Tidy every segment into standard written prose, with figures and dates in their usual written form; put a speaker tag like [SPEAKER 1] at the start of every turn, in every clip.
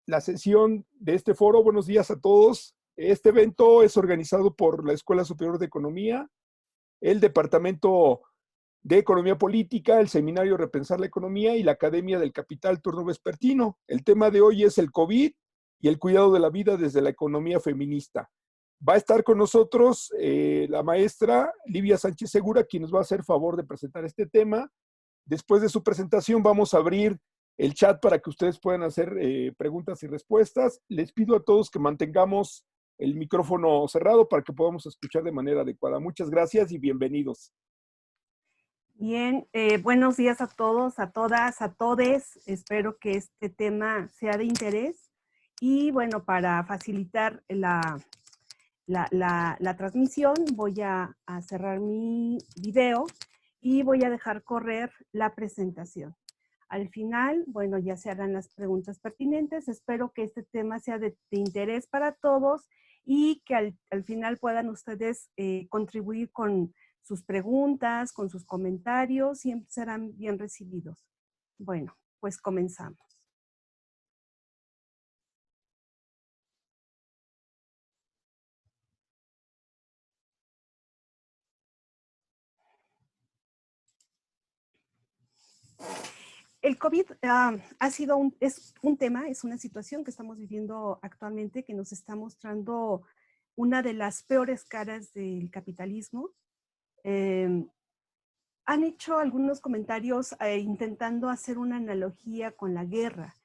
[SPEAKER 1] la sesión de este foro. Buenos días a todos. Este evento es organizado por la Escuela Superior de Economía, el Departamento de Economía Política, el Seminario Repensar la Economía y la Academia del Capital Turno Vespertino. El tema de hoy es el COVID y el cuidado de la vida desde la economía feminista. Va a estar con nosotros la maestra Livia Sánchez Segura, quien nos va a hacer favor de presentar este tema. Después de su presentación vamos a abrir el chat para que ustedes puedan hacer preguntas y respuestas. Les pido a todos que mantengamos el micrófono cerrado para que podamos escuchar de manera adecuada. Muchas gracias y bienvenidos.
[SPEAKER 2] Bien, buenos días a todos, a todas, a todes. Espero que este tema sea de interés. Y bueno, para facilitar la transmisión, voy a cerrar mi video y voy a dejar correr la presentación. Al final, bueno, ya se harán las preguntas pertinentes. Espero que este tema sea de interés para todos y que al final puedan ustedes contribuir con sus preguntas, con sus comentarios, siempre serán bien recibidos. Bueno, pues comenzamos. El COVID es un tema, es una situación que estamos viviendo actualmente que nos está mostrando una de las peores caras del capitalismo. Han hecho algunos comentarios intentando hacer una analogía con la guerra.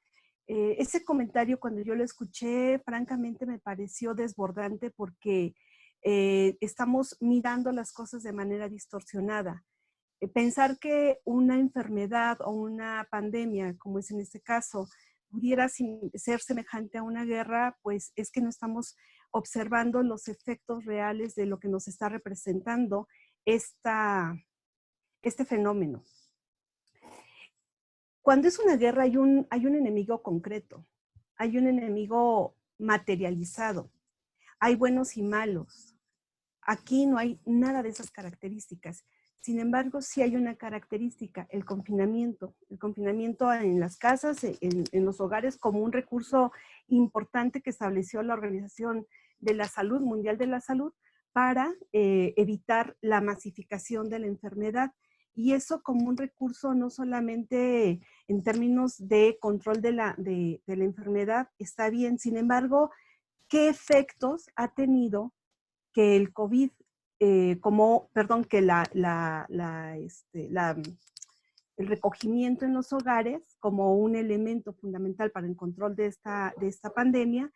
[SPEAKER 2] Ese comentario, cuando yo lo escuché, francamente me pareció desbordante porque estamos mirando las cosas de manera distorsionada. Pensar que una enfermedad o una pandemia, como es en este caso, pudiera ser semejante a una guerra, pues es que no estamos observando los efectos reales de lo que nos está representando este fenómeno. Cuando es una guerra hay un enemigo concreto, hay un enemigo materializado, hay buenos y malos. Aquí no hay nada de esas características. Sin embargo, sí hay una característica, el confinamiento en las casas, en los hogares, como un recurso importante que estableció la Organización de la Salud, Mundial de la Salud, para evitar la masificación de la enfermedad. Y eso como un recurso no solamente en términos de control de la enfermedad está bien. Sin embargo, ¿qué efectos ha tenido que el COVID, el recogimiento en los hogares como un elemento fundamental para el control de esta pandemia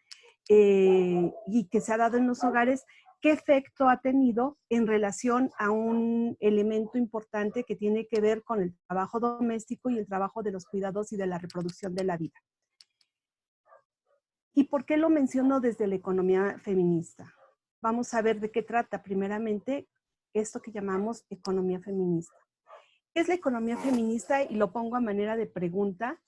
[SPEAKER 2] y que se ha dado en los hogares, qué efecto ha tenido en relación a un elemento importante que tiene que ver con el trabajo doméstico y el trabajo de los cuidados y de la reproducción de la vida? ¿Y por qué lo menciono desde la economía feminista? Vamos a ver de qué trata primeramente esto que llamamos economía feminista. ¿Qué es la economía feminista? Y lo pongo a manera de pregunta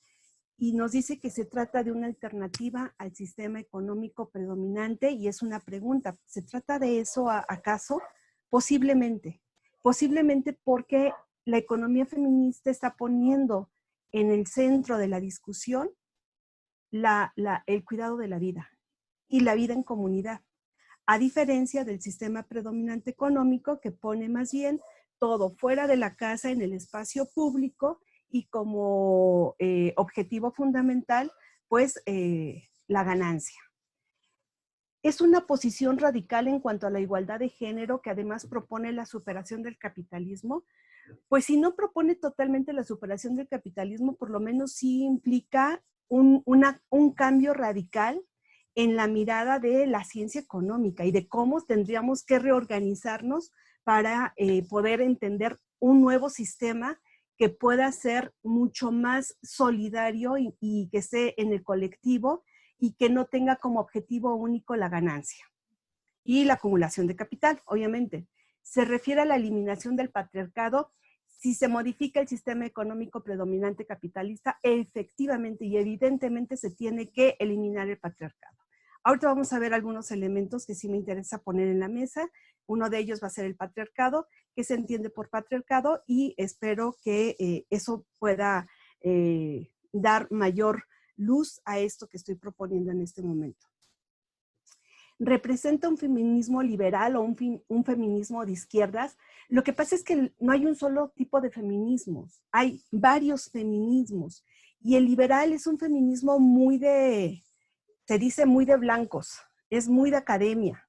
[SPEAKER 2] y nos dice que se trata de una alternativa al sistema económico predominante y es una pregunta. ¿Se trata de eso acaso? Posiblemente. Posiblemente porque la economía feminista está poniendo en el centro de la discusión el cuidado de la vida y la vida en comunidad, a diferencia del sistema predominante económico que pone más bien todo fuera de la casa en el espacio público y como objetivo fundamental, pues la ganancia. Es una posición radical en cuanto a la igualdad de género que además propone la superación del capitalismo. Pues si no propone totalmente la superación del capitalismo, por lo menos sí implica un cambio radical en la mirada de la ciencia económica y de cómo tendríamos que reorganizarnos para poder entender un nuevo sistema que pueda ser mucho más solidario y que esté en el colectivo y que no tenga como objetivo único la ganancia y la acumulación de capital, obviamente. Se refiere a la eliminación del patriarcado. Si se modifica el sistema económico predominante capitalista, efectivamente y evidentemente se tiene que eliminar el patriarcado. Ahorita vamos a ver algunos elementos que sí me interesa poner en la mesa. Uno de ellos va a ser el patriarcado, qué se entiende por patriarcado y espero que eso pueda dar mayor luz a esto que estoy proponiendo en este momento. ¿Representa un feminismo liberal o un feminismo de izquierdas? Lo que pasa es que no hay un solo tipo de feminismos, hay varios feminismos. Y el liberal es un feminismo muy se dice muy de blancos, es muy de academia.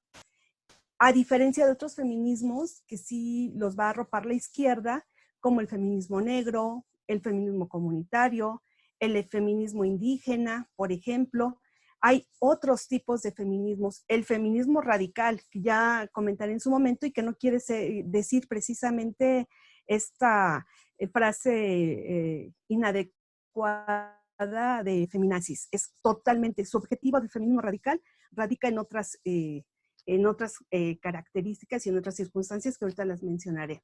[SPEAKER 2] A diferencia de otros feminismos que sí los va a arropar la izquierda, como el feminismo negro, el feminismo comunitario, el feminismo indígena, por ejemplo. Hay otros tipos de feminismos. El feminismo radical, que ya comentaré en su momento y que no quiere decir precisamente esta frase inadecuada de feminazis. Es totalmente, su objetivo del feminismo radical radica en otras características y en otras circunstancias que ahorita las mencionaré.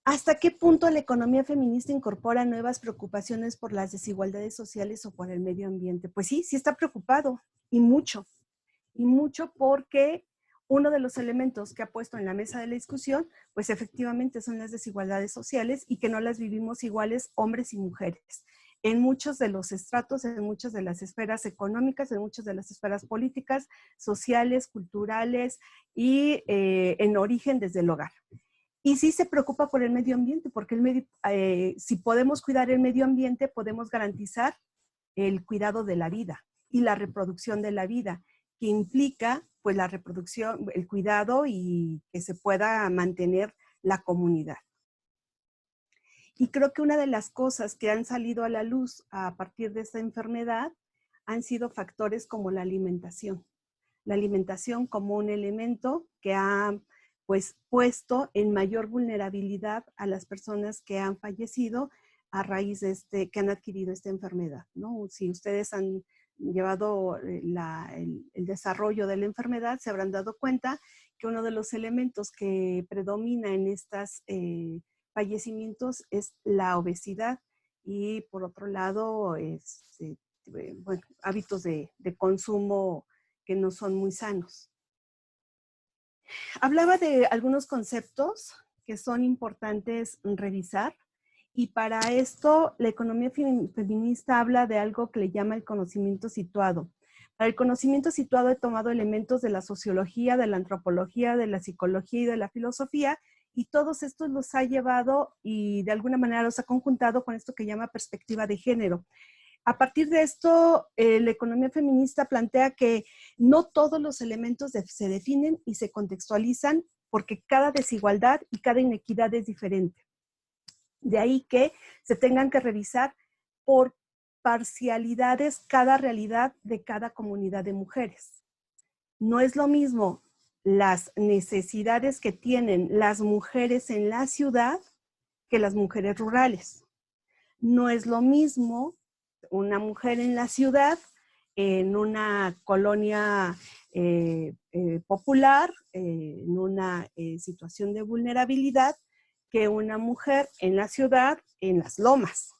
[SPEAKER 2] ¿Hasta qué punto la economía feminista incorpora nuevas preocupaciones por las desigualdades sociales o por el medio ambiente? Pues sí, sí está preocupado, y mucho porque uno de los elementos que ha puesto en la mesa de la discusión, pues efectivamente son las desigualdades sociales y que no las vivimos iguales hombres y mujeres. En muchos de los estratos, en muchas de las esferas económicas, en muchas de las esferas políticas, sociales, culturales y en origen desde el hogar. Y sí se preocupa por el medio ambiente, porque si podemos cuidar el medio ambiente, podemos garantizar el cuidado de la vida y la reproducción de la vida, que implica pues la reproducción, el cuidado y que se pueda mantener la comunidad. Y creo que una de las cosas que han salido a la luz a partir de esta enfermedad han sido factores como la alimentación. La alimentación como un elemento que ha pues puesto en mayor vulnerabilidad a las personas que han fallecido a raíz de que han adquirido esta enfermedad, ¿no? Si ustedes han llevado el desarrollo de la enfermedad, se habrán dado cuenta que uno de los elementos que predomina en estos fallecimientos es la obesidad y por otro lado bueno, hábitos de consumo que no son muy sanos. Hablaba de algunos conceptos que son importantes revisar y para esto la economía feminista habla de algo que le llama el conocimiento situado. Para el conocimiento situado he tomado elementos de la sociología, de la antropología, de la psicología y de la filosofía y todos estos los ha llevado y de alguna manera los ha conjuntado con esto que llama perspectiva de género. A partir de esto, la economía feminista plantea que no todos los elementos se definen y se contextualizan porque cada desigualdad y cada inequidad es diferente. De ahí que se tengan que revisar por parcialidades cada realidad de cada comunidad de mujeres. No es lo mismo las necesidades que tienen las mujeres en la ciudad que las mujeres rurales. No es lo mismo una mujer en la ciudad, en una colonia popular, en una situación de vulnerabilidad, que una mujer en la ciudad, en las lomas,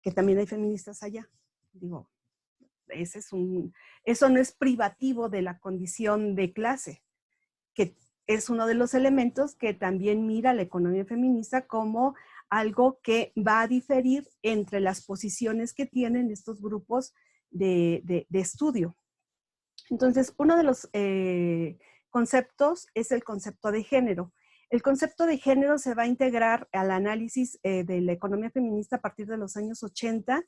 [SPEAKER 2] que también hay feministas allá. Digo, eso no es privativo de la condición de clase, que es uno de los elementos que también mira la economía feminista como algo que va a diferir entre las posiciones que tienen estos grupos de estudio. Entonces, uno de los conceptos es el concepto de género. El concepto de género se va a integrar al análisis de la economía feminista a partir de los años 80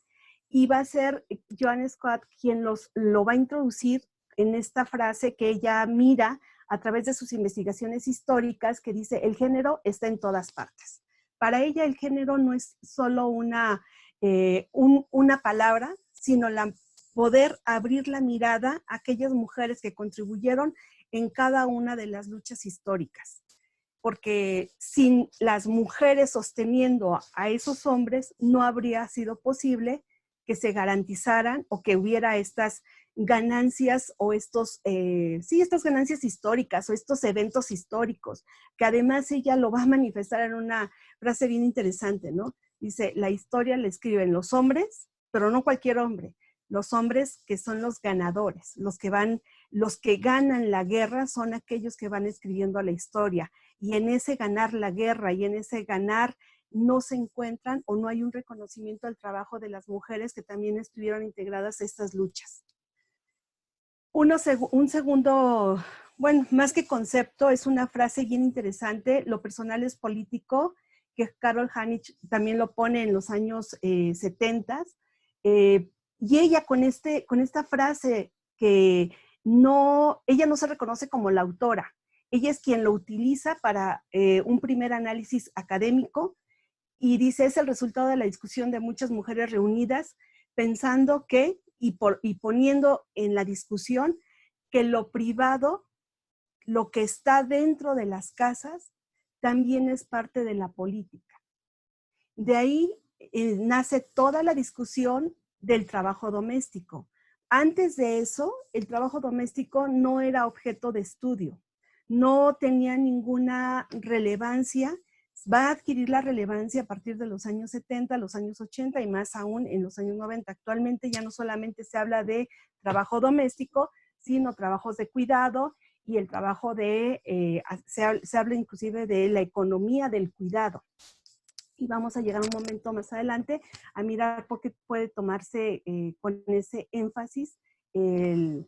[SPEAKER 2] y va a ser Joanne Scott quien lo va a introducir en esta frase que ella mira a través de sus investigaciones históricas que dice el género está en todas partes. Para ella el género no es solo una palabra, sino poder abrir la mirada a aquellas mujeres que contribuyeron en cada una de las luchas históricas. Porque sin las mujeres sosteniendo a esos hombres no habría sido posible que se garantizaran o que hubiera estas ganancias o estas ganancias históricas o estos eventos históricos, que además ella lo va a manifestar en una frase bien interesante, ¿no? Dice, la historia la escriben los hombres, pero no cualquier hombre, los hombres que son los ganadores, los que ganan la guerra son aquellos que van escribiendo la historia, y en ese ganar la guerra y en ese ganar no se encuentran o no hay un reconocimiento al trabajo de las mujeres que también estuvieron integradas a estas luchas. Un segundo, bueno, más que concepto, es una frase bien interesante, lo personal es político, que Carol Hanich también lo pone en los años 70, y ella con esta frase que ella no se reconoce como la autora, ella es quien lo utiliza para un primer análisis académico y dice, es el resultado de la discusión de muchas mujeres reunidas pensando que, y poniendo en la discusión, que lo privado, lo que está dentro de las casas, también es parte de la política. De ahí nace toda la discusión del trabajo doméstico. Antes de eso, el trabajo doméstico no era objeto de estudio, no tenía ninguna relevancia, va a adquirir la relevancia a partir de los años 70, los años 80 y más aún en los años 90. Actualmente ya no solamente se habla de trabajo doméstico, sino trabajos de cuidado y el trabajo de, se habla inclusive de la economía del cuidado. Y vamos a llegar un momento más adelante a mirar por qué puede tomarse con ese énfasis el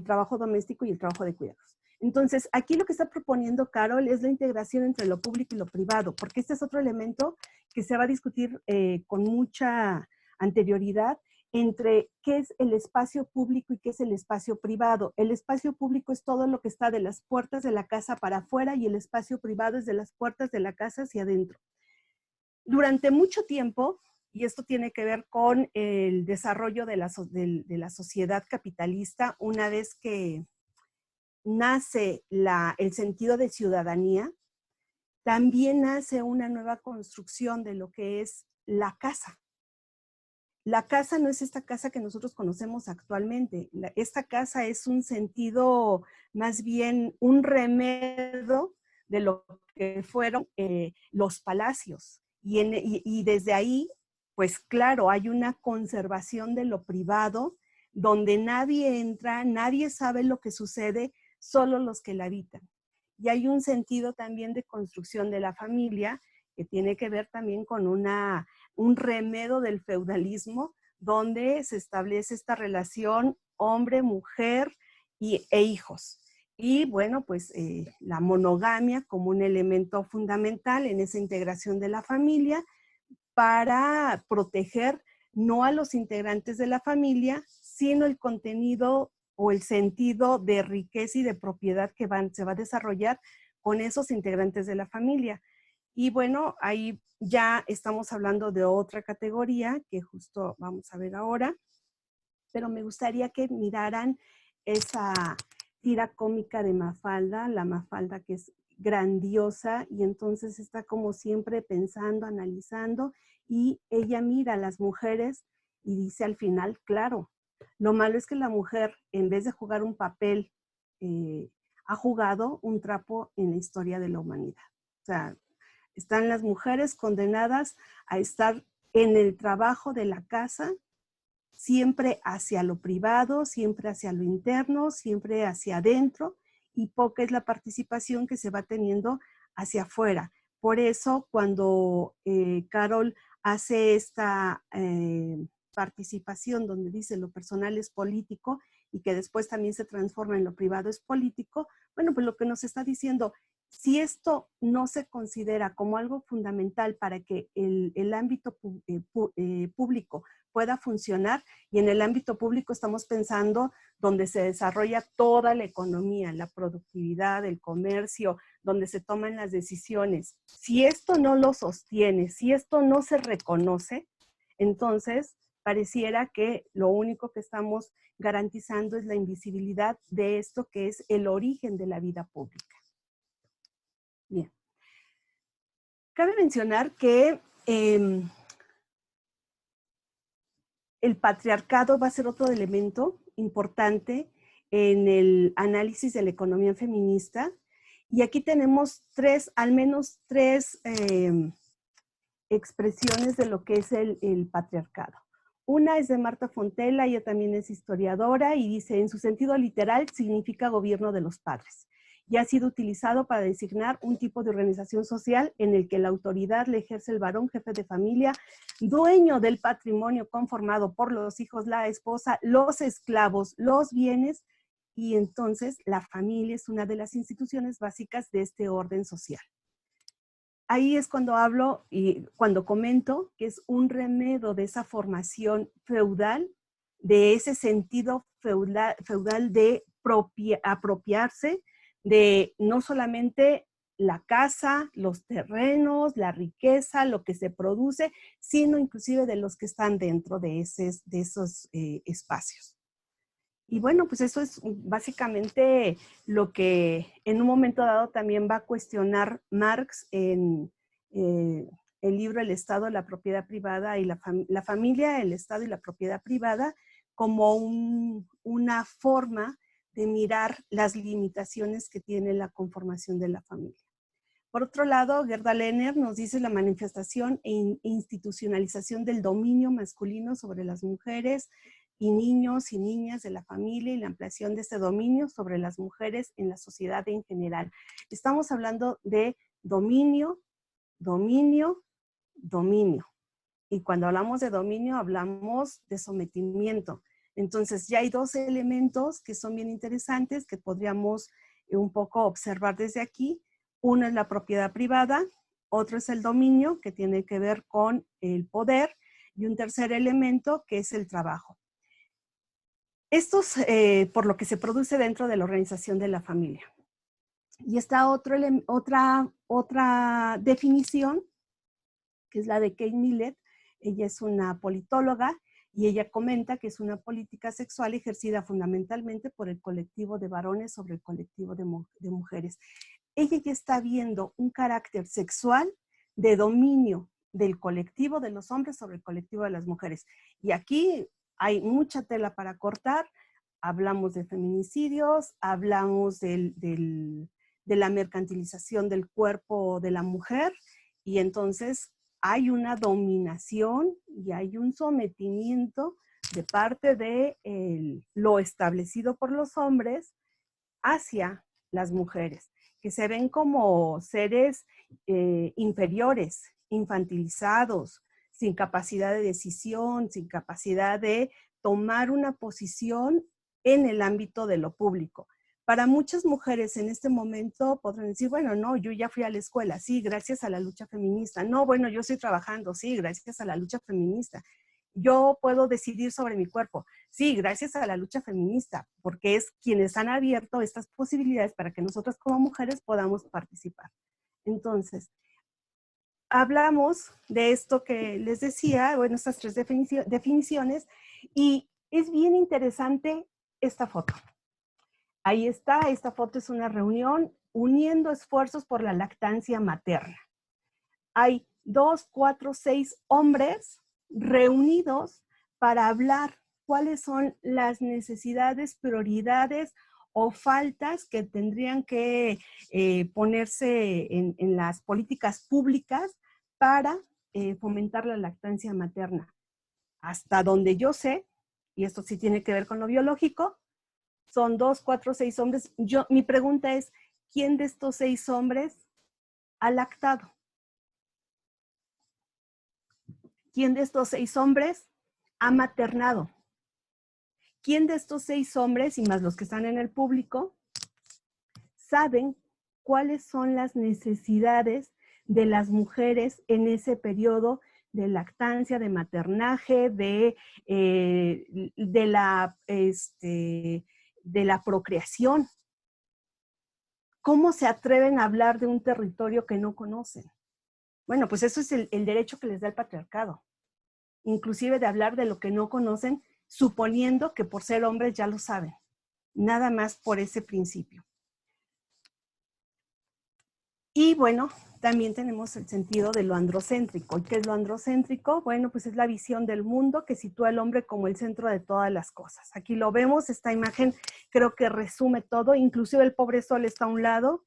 [SPEAKER 2] trabajo doméstico y el trabajo de cuidados. Entonces, aquí lo que está proponiendo Carol es la integración entre lo público y lo privado, porque este es otro elemento que se va a discutir con mucha anterioridad entre qué es el espacio público y qué es el espacio privado. El espacio público es todo lo que está de las puertas de la casa para afuera y el espacio privado es de las puertas de la casa hacia adentro. Durante mucho tiempo, y esto tiene que ver con el desarrollo de la sociedad capitalista, una vez que nace el sentido de ciudadanía, también nace una nueva construcción de lo que es la casa. La casa no es esta casa que nosotros conocemos actualmente. Esta casa es un sentido, más bien un remedo de lo que fueron los palacios. Y desde ahí, pues claro, hay una conservación de lo privado, donde nadie entra, nadie sabe lo que sucede, solo los que la habitan. Y hay un sentido también de construcción de la familia, que tiene que ver también con un remedo del feudalismo, donde se establece esta relación hombre, mujer e hijos. Y bueno, pues la monogamia como un elemento fundamental en esa integración de la familia para proteger no a los integrantes de la familia, sino el contenido o el sentido de riqueza y de propiedad que se va a desarrollar con esos integrantes de la familia. Y bueno, ahí ya estamos hablando de otra categoría que justo vamos a ver ahora, pero me gustaría que miraran esa tira cómica de Mafalda, la Mafalda que es grandiosa y entonces está como siempre pensando, analizando y ella mira a las mujeres y dice al final, claro, lo malo es que la mujer en vez de jugar un papel, ha jugado un trapo en la historia de la humanidad. O sea, están las mujeres condenadas a estar en el trabajo de la casa, siempre hacia lo privado, siempre hacia lo interno, siempre hacia adentro, y poca es la participación que se va teniendo hacia afuera. Por eso, cuando Carol hace esta participación donde dice lo personal es político y que después también se transforma en lo privado es político, bueno, pues lo que nos está diciendo, si esto no se considera como algo fundamental para que el ámbito público pueda funcionar, y en el ámbito público estamos pensando donde se desarrolla toda la economía, la productividad, el comercio, donde se toman las decisiones. Si esto no lo sostiene, si esto no se reconoce, entonces pareciera que lo único que estamos garantizando es la invisibilidad de esto que es el origen de la vida pública. Bien. Cabe mencionar que el patriarcado va a ser otro elemento importante en el análisis de la economía feminista. Y aquí tenemos al menos tres expresiones de lo que es el patriarcado. Una es de Marta Fontella, ella también es historiadora y dice, en su sentido literal, significa gobierno de los padres. y ha sido utilizado para designar un tipo de organización social en el que la autoridad le ejerce el varón jefe de familia, dueño del patrimonio conformado por los hijos, la esposa, los esclavos, los bienes, y entonces la familia es una de las instituciones básicas de este orden social. Ahí es cuando hablo y cuando comento que es un remedio de esa formación feudal, de ese sentido feudal de apropiarse de no solamente la casa, los terrenos, la riqueza, lo que se produce, sino inclusive de los que están dentro de esos espacios. Y bueno, pues eso es básicamente lo que en un momento dado también va a cuestionar Marx en el libro El Estado, la propiedad privada y la familia, el Estado y la propiedad privada, como una forma de mirar las limitaciones que tiene la conformación de la familia. Por otro lado, Gerda Lerner nos dice la manifestación e institucionalización del dominio masculino sobre las mujeres y niños y niñas de la familia y la ampliación de este dominio sobre las mujeres en la sociedad en general. Estamos hablando de dominio, dominio, dominio. Y cuando hablamos de dominio, hablamos de sometimiento. Entonces ya hay dos elementos que son bien interesantes que podríamos un poco observar desde aquí. Uno es la propiedad privada, otro es el dominio, que tiene que ver con el poder, y un tercer elemento que es el trabajo. Esto es por lo que se produce dentro de la organización de la familia. Y está otra definición, que es la de Kate Millett. Ella es una politóloga y ella comenta que es una política sexual ejercida fundamentalmente por el colectivo de varones sobre el colectivo de mujeres. Ella ya está viendo un carácter sexual de dominio del colectivo de los hombres sobre el colectivo de las mujeres. Y aquí hay mucha tela para cortar. Hablamos de feminicidios, hablamos de la mercantilización del cuerpo de la mujer, y entonces hay una dominación y hay un sometimiento de parte de lo establecido por los hombres hacia las mujeres, que se ven como seres inferiores, infantilizados, sin capacidad de decisión, sin capacidad de tomar una posición en el ámbito de lo público. Para muchas mujeres en este momento podrán decir, bueno, no, yo ya fui a la escuela, sí, gracias a la lucha feminista. No, bueno, yo estoy trabajando, sí, gracias a la lucha feminista. Yo puedo decidir sobre mi cuerpo. Sí, gracias a la lucha feminista, porque es quienes han abierto estas posibilidades para que nosotras como mujeres podamos participar. Entonces, hablamos de esto que les decía, bueno, estas tres definiciones, y es bien interesante esta foto. Ahí está, esta foto es una reunión uniendo esfuerzos por la lactancia materna. Hay 2, 4, 6 hombres reunidos para hablar cuáles son las necesidades, prioridades o faltas que tendrían que ponerse en las políticas públicas para fomentar la lactancia materna. Hasta donde yo sé, y esto sí tiene que ver con lo biológico, son 2, 4, 6 hombres. Mi pregunta es, ¿quién de estos 6 hombres ha lactado? ¿Quién de estos 6 hombres ha maternado? ¿Quién de estos 6 hombres, y más los que están en el público, saben cuáles son las necesidades de las mujeres en ese periodo de lactancia, de maternaje, de la procreación? ¿Cómo se atreven a hablar de un territorio que no conocen? Bueno, pues eso es el derecho que les da el patriarcado. Inclusive de hablar de lo que no conocen, suponiendo que por ser hombres ya lo saben. Nada más por ese principio. Y bueno, también tenemos el sentido de lo androcéntrico. ¿Y qué es lo androcéntrico? Bueno, pues es la visión del mundo que sitúa al hombre como el centro de todas las cosas. Aquí lo vemos, esta imagen creo que resume todo. Inclusive el pobre sol está a un lado,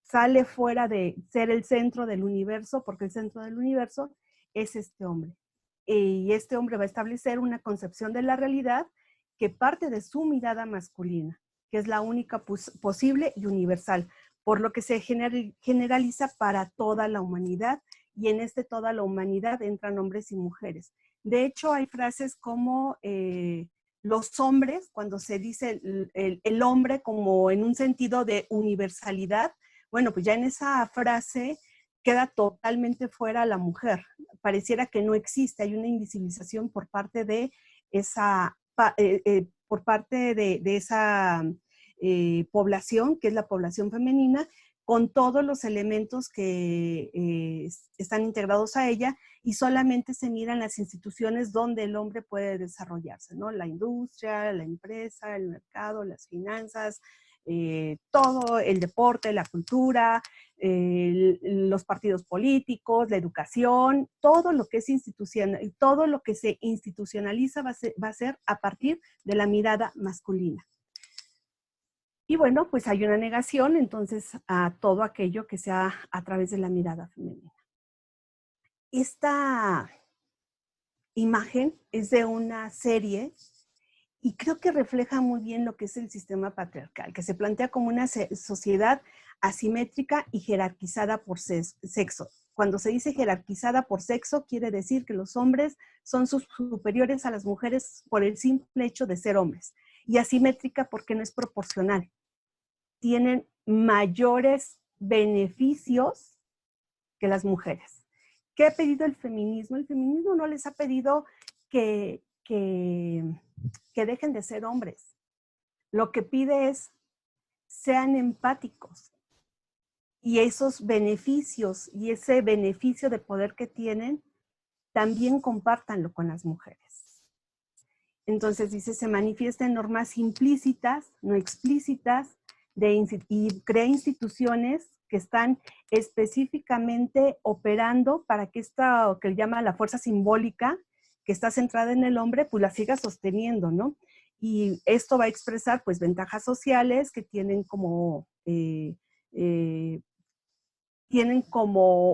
[SPEAKER 2] sale fuera de ser el centro del universo, porque el centro del universo es este hombre. Y este hombre va a establecer una concepción de la realidad que parte de su mirada masculina. que es la única posible y universal, por lo que se generaliza para toda la humanidad, y en toda la humanidad entran hombres y mujeres. De hecho, hay frases como los hombres, cuando se dice el hombre como en un sentido de universalidad, bueno, pues ya en esa frase queda totalmente fuera la mujer. Pareciera que no existe, hay una invisibilización por parte de esa, por parte de esa población, que es la población femenina, con todos los elementos que están integrados a ella, y solamente se miran las instituciones donde el hombre puede desarrollarse, ¿no? La industria, la empresa, el mercado, las finanzas, todo el deporte, la cultura, los partidos políticos, la educación, todo lo que es institucional, todo lo que se institucionaliza va a ser a partir de la mirada masculina. Y bueno, pues hay una negación entonces a todo aquello que sea a través de la mirada femenina. Esta imagen es de una serie y creo que refleja muy bien lo que es el sistema patriarcal, que se plantea como una sociedad asimétrica y jerarquizada por sexo. Cuando se dice jerarquizada por sexo, quiere decir que los hombres son superiores a las mujeres por el simple hecho de ser hombres. Y asimétrica porque no es proporcional. Tienen mayores beneficios que las mujeres. ¿Qué ha pedido el feminismo? El feminismo no les ha pedido que dejen de ser hombres. Lo que pide es sean empáticos y esos beneficios y ese beneficio de poder que tienen también compártanlo con las mujeres. Entonces dice, se manifiestan normas implícitas, no explícitas, y crea instituciones que están específicamente operando para que esta, que llama la fuerza simbólica, que está centrada en el hombre, pues la siga sosteniendo, ¿no? Y esto va a expresar, pues, ventajas sociales que tienen como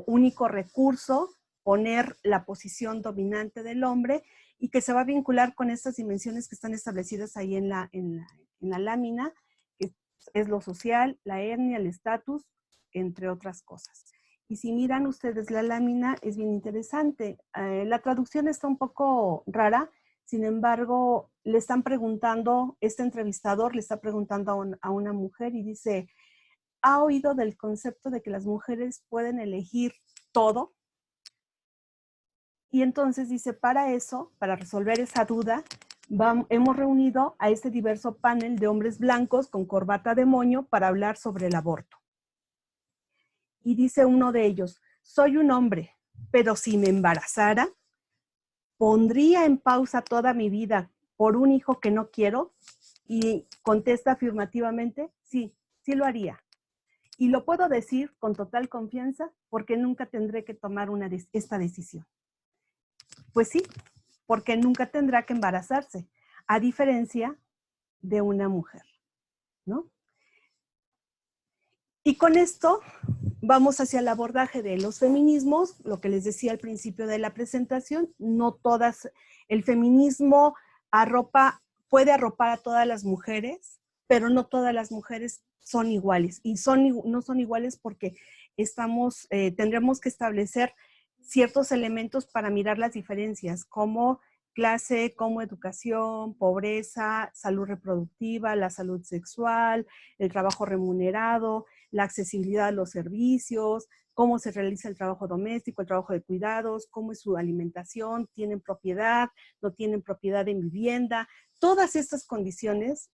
[SPEAKER 2] único recurso poner la posición dominante del hombre, y que se va a vincular con estas dimensiones que están establecidas ahí en la lámina, que es lo social, la etnia, el estatus, entre otras cosas. Y si miran ustedes la lámina, es bien interesante. La traducción está un poco rara, sin embargo, le están preguntando, este entrevistador le está preguntando a una mujer y dice, ¿ha oído del concepto de que las mujeres pueden elegir todo? Y entonces dice, para eso, para resolver esa duda, hemos reunido a este diverso panel de hombres blancos con corbata de moño para hablar sobre el aborto. Y dice uno de ellos, soy un hombre, pero si me embarazara, ¿pondría en pausa toda mi vida por un hijo que no quiero? Y contesta afirmativamente, sí, sí lo haría. Y lo puedo decir con total confianza porque nunca tendré que tomar esta decisión. Pues sí, porque nunca tendrá que embarazarse, a diferencia de una mujer, ¿no? Y con esto vamos hacia el abordaje de los feminismos, lo que les decía al principio de la presentación, no todas, el feminismo puede arropar a todas las mujeres, pero no todas las mujeres son iguales, y no son iguales porque tendremos que establecer ciertos elementos para mirar las diferencias, como clase, como educación, pobreza, salud reproductiva, la salud sexual, el trabajo remunerado, la accesibilidad a los servicios, cómo se realiza el trabajo doméstico, el trabajo de cuidados, cómo es su alimentación, tienen propiedad, no tienen propiedad en vivienda. Todas estas condiciones,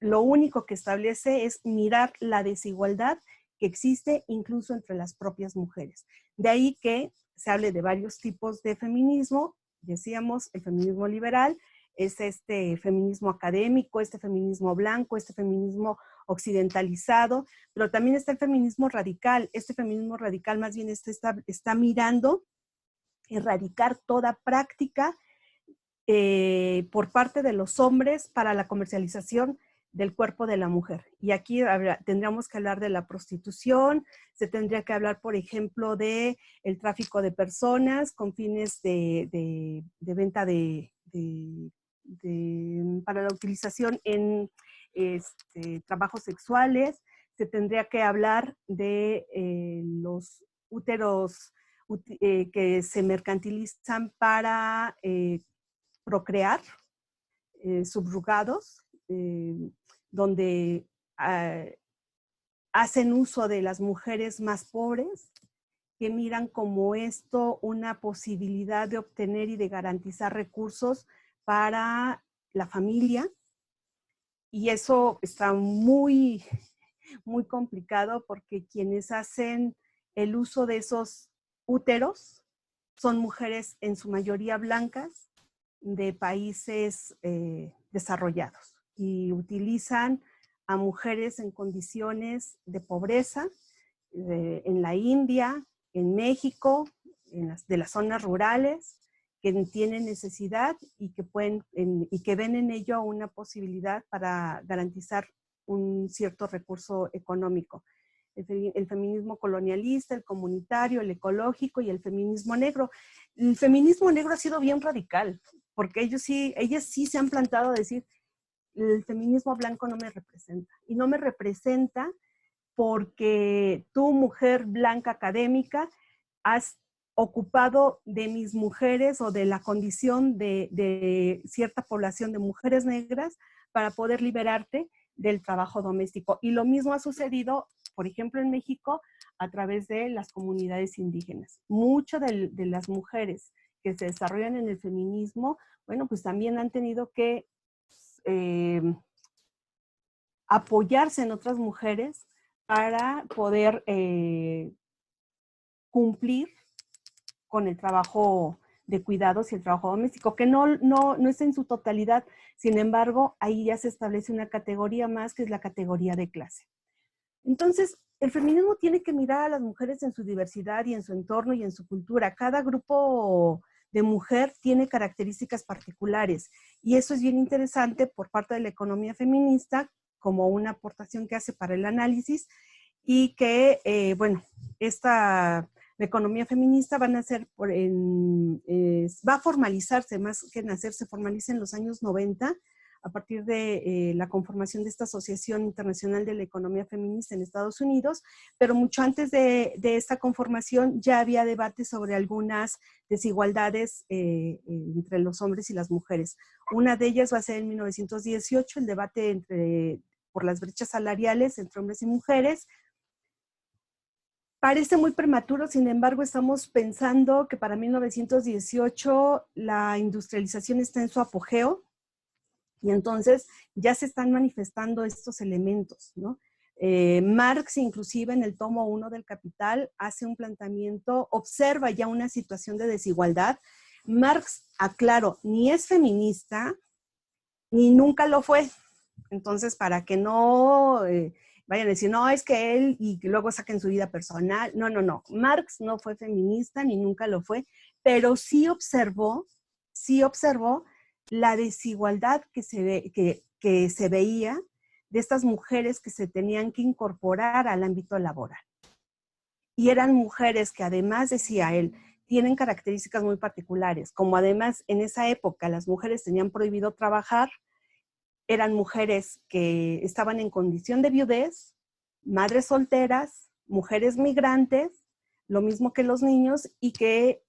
[SPEAKER 2] lo único que establece es mirar la desigualdad que existe incluso entre las propias mujeres. De ahí que se hable de varios tipos de feminismo. Decíamos, el feminismo liberal es este feminismo académico, este feminismo blanco, este feminismo occidentalizado, pero también está el feminismo radical. Este feminismo radical más bien está mirando erradicar toda práctica por parte de los hombres para la comercialización del cuerpo de la mujer. Y aquí tendríamos que hablar de la prostitución, se tendría que hablar, por ejemplo, de el tráfico de personas con fines de venta para la utilización en trabajos sexuales, se tendría que hablar de los úteros que se mercantilizan para procrear, subrogados, donde hacen uso de las mujeres más pobres, que miran como esto una posibilidad de obtener y de garantizar recursos para la familia. Y eso está muy, muy complicado porque quienes hacen el uso de esos úteros son mujeres en su mayoría blancas de países desarrollados y utilizan a mujeres en condiciones de pobreza en la India, en México, de las zonas rurales, que tienen necesidad y que ven en ello una posibilidad para garantizar un cierto recurso económico. El feminismo colonialista, el comunitario, el ecológico y el feminismo negro. El feminismo negro ha sido bien radical, porque ellas sí se han plantado a decir, el feminismo blanco no me representa. Y no me representa porque tú, mujer blanca académica, has ocupado de mis mujeres o de la condición de cierta población de mujeres negras para poder liberarte del trabajo doméstico. Y lo mismo ha sucedido, por ejemplo, en México, a través de las comunidades indígenas. Muchas de las mujeres que se desarrollan en el feminismo, bueno, pues también han tenido que apoyarse en otras mujeres para poder cumplir con el trabajo de cuidados y el trabajo doméstico, que no es en su totalidad. Sin embargo, ahí ya se establece una categoría más, que es la categoría de clase. Entonces, el feminismo tiene que mirar a las mujeres en su diversidad y en su entorno y en su cultura. Cada grupo de mujer tiene características particulares y eso es bien interesante por parte de la economía feminista como una aportación que hace para el análisis y que, la economía feminista va a formalizarse, más que nacer, se formaliza en los años 90, a partir de la conformación de esta Asociación Internacional de la Economía Feminista en Estados Unidos, pero mucho antes de esta conformación ya había debate sobre algunas desigualdades entre los hombres y las mujeres. Una de ellas va a ser en 1918, el debate por las brechas salariales entre hombres y mujeres. Parece muy prematuro, sin embargo, estamos pensando que para 1918 la industrialización está en su apogeo y entonces ya se están manifestando estos elementos, ¿no? Marx, inclusive en el tomo 1 del Capital, hace un planteamiento, observa ya una situación de desigualdad. Marx, aclaro, ni es feminista, ni nunca lo fue. Entonces, para que no vayan a decir, no, es que él, y que luego saquen su vida personal. No. Marx no fue feminista, ni nunca lo fue, pero sí observó la desigualdad que se veía de estas mujeres que se tenían que incorporar al ámbito laboral. Y eran mujeres que además, decía él, tienen características muy particulares, como además en esa época las mujeres tenían prohibido trabajar, eran mujeres que estaban en condición de viudez, madres solteras, mujeres migrantes, lo mismo que los niños, y que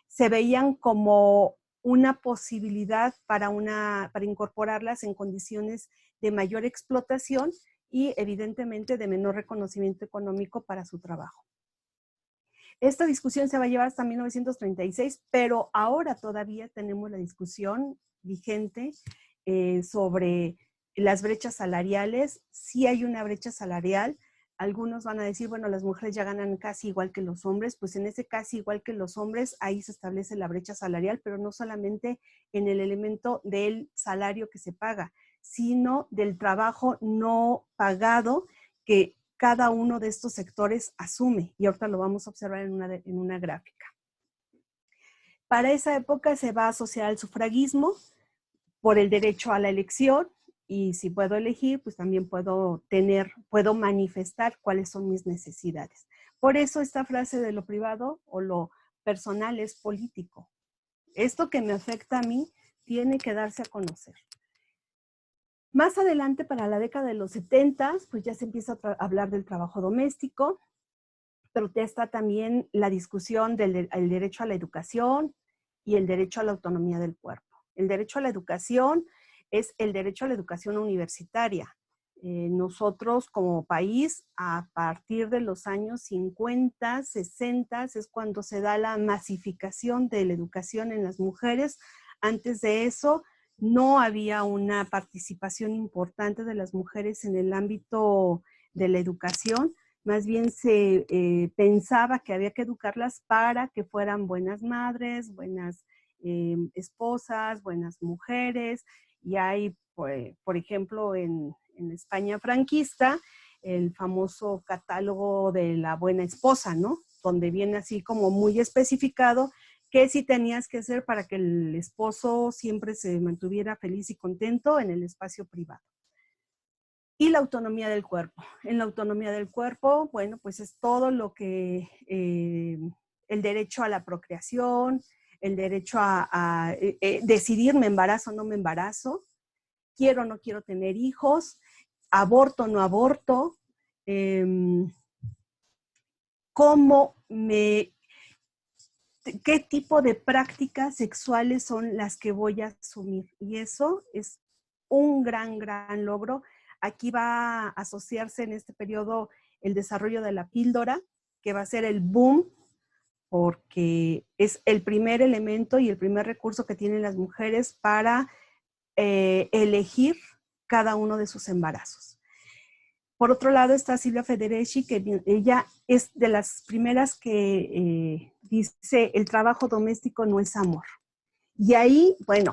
[SPEAKER 2] se veían como una posibilidad para incorporarlas en condiciones de mayor explotación y evidentemente de menor reconocimiento económico para su trabajo. Esta discusión se va a llevar hasta 1936, pero ahora todavía tenemos la discusión vigente sobre las brechas salariales. Sí hay una brecha salarial. Algunos van a decir, bueno, las mujeres ya ganan casi igual que los hombres. Pues en ese casi igual que los hombres, ahí se establece la brecha salarial, pero no solamente en el elemento del salario que se paga, sino del trabajo no pagado que cada uno de estos sectores asume. Y ahorita lo vamos a observar en una gráfica. Para esa época se va a asociar al sufragismo por el derecho a la elección, y si puedo elegir, pues también puedo manifestar cuáles son mis necesidades. Por eso esta frase de lo privado o lo personal es político. Esto que me afecta a mí tiene que darse a conocer. Más adelante, para la década de los 70, pues ya se empieza a hablar del trabajo doméstico, pero está también la discusión del el derecho a la educación y el derecho a la autonomía del cuerpo. El derecho a la educación es el derecho a la educación universitaria. Nosotros como país, a partir de los años 50, 60, es cuando se da la masificación de la educación en las mujeres. Antes de eso, no había una participación importante de las mujeres en el ámbito de la educación. Más bien se pensaba que había que educarlas para que fueran buenas madres, buenas esposas, buenas mujeres. Y hay, por ejemplo, en España franquista, el famoso catálogo de la buena esposa, ¿no? Donde viene así como muy especificado qué sí tenías que hacer para que el esposo siempre se mantuviera feliz y contento en el espacio privado. Y la autonomía del cuerpo. En la autonomía del cuerpo, bueno, pues es todo lo que, el derecho a la procreación, el derecho a decidir me embarazo o no me embarazo, quiero o no quiero tener hijos, aborto o no aborto, qué tipo de prácticas sexuales son las que voy a asumir. Y eso es un gran, gran logro. Aquí va a asociarse en este periodo el desarrollo de la píldora, que va a ser el boom, porque es el primer elemento y el primer recurso que tienen las mujeres para elegir cada uno de sus embarazos. Por otro lado está Silvia Federici, que ella es de las primeras que dice el trabajo doméstico no es amor. Y ahí, bueno,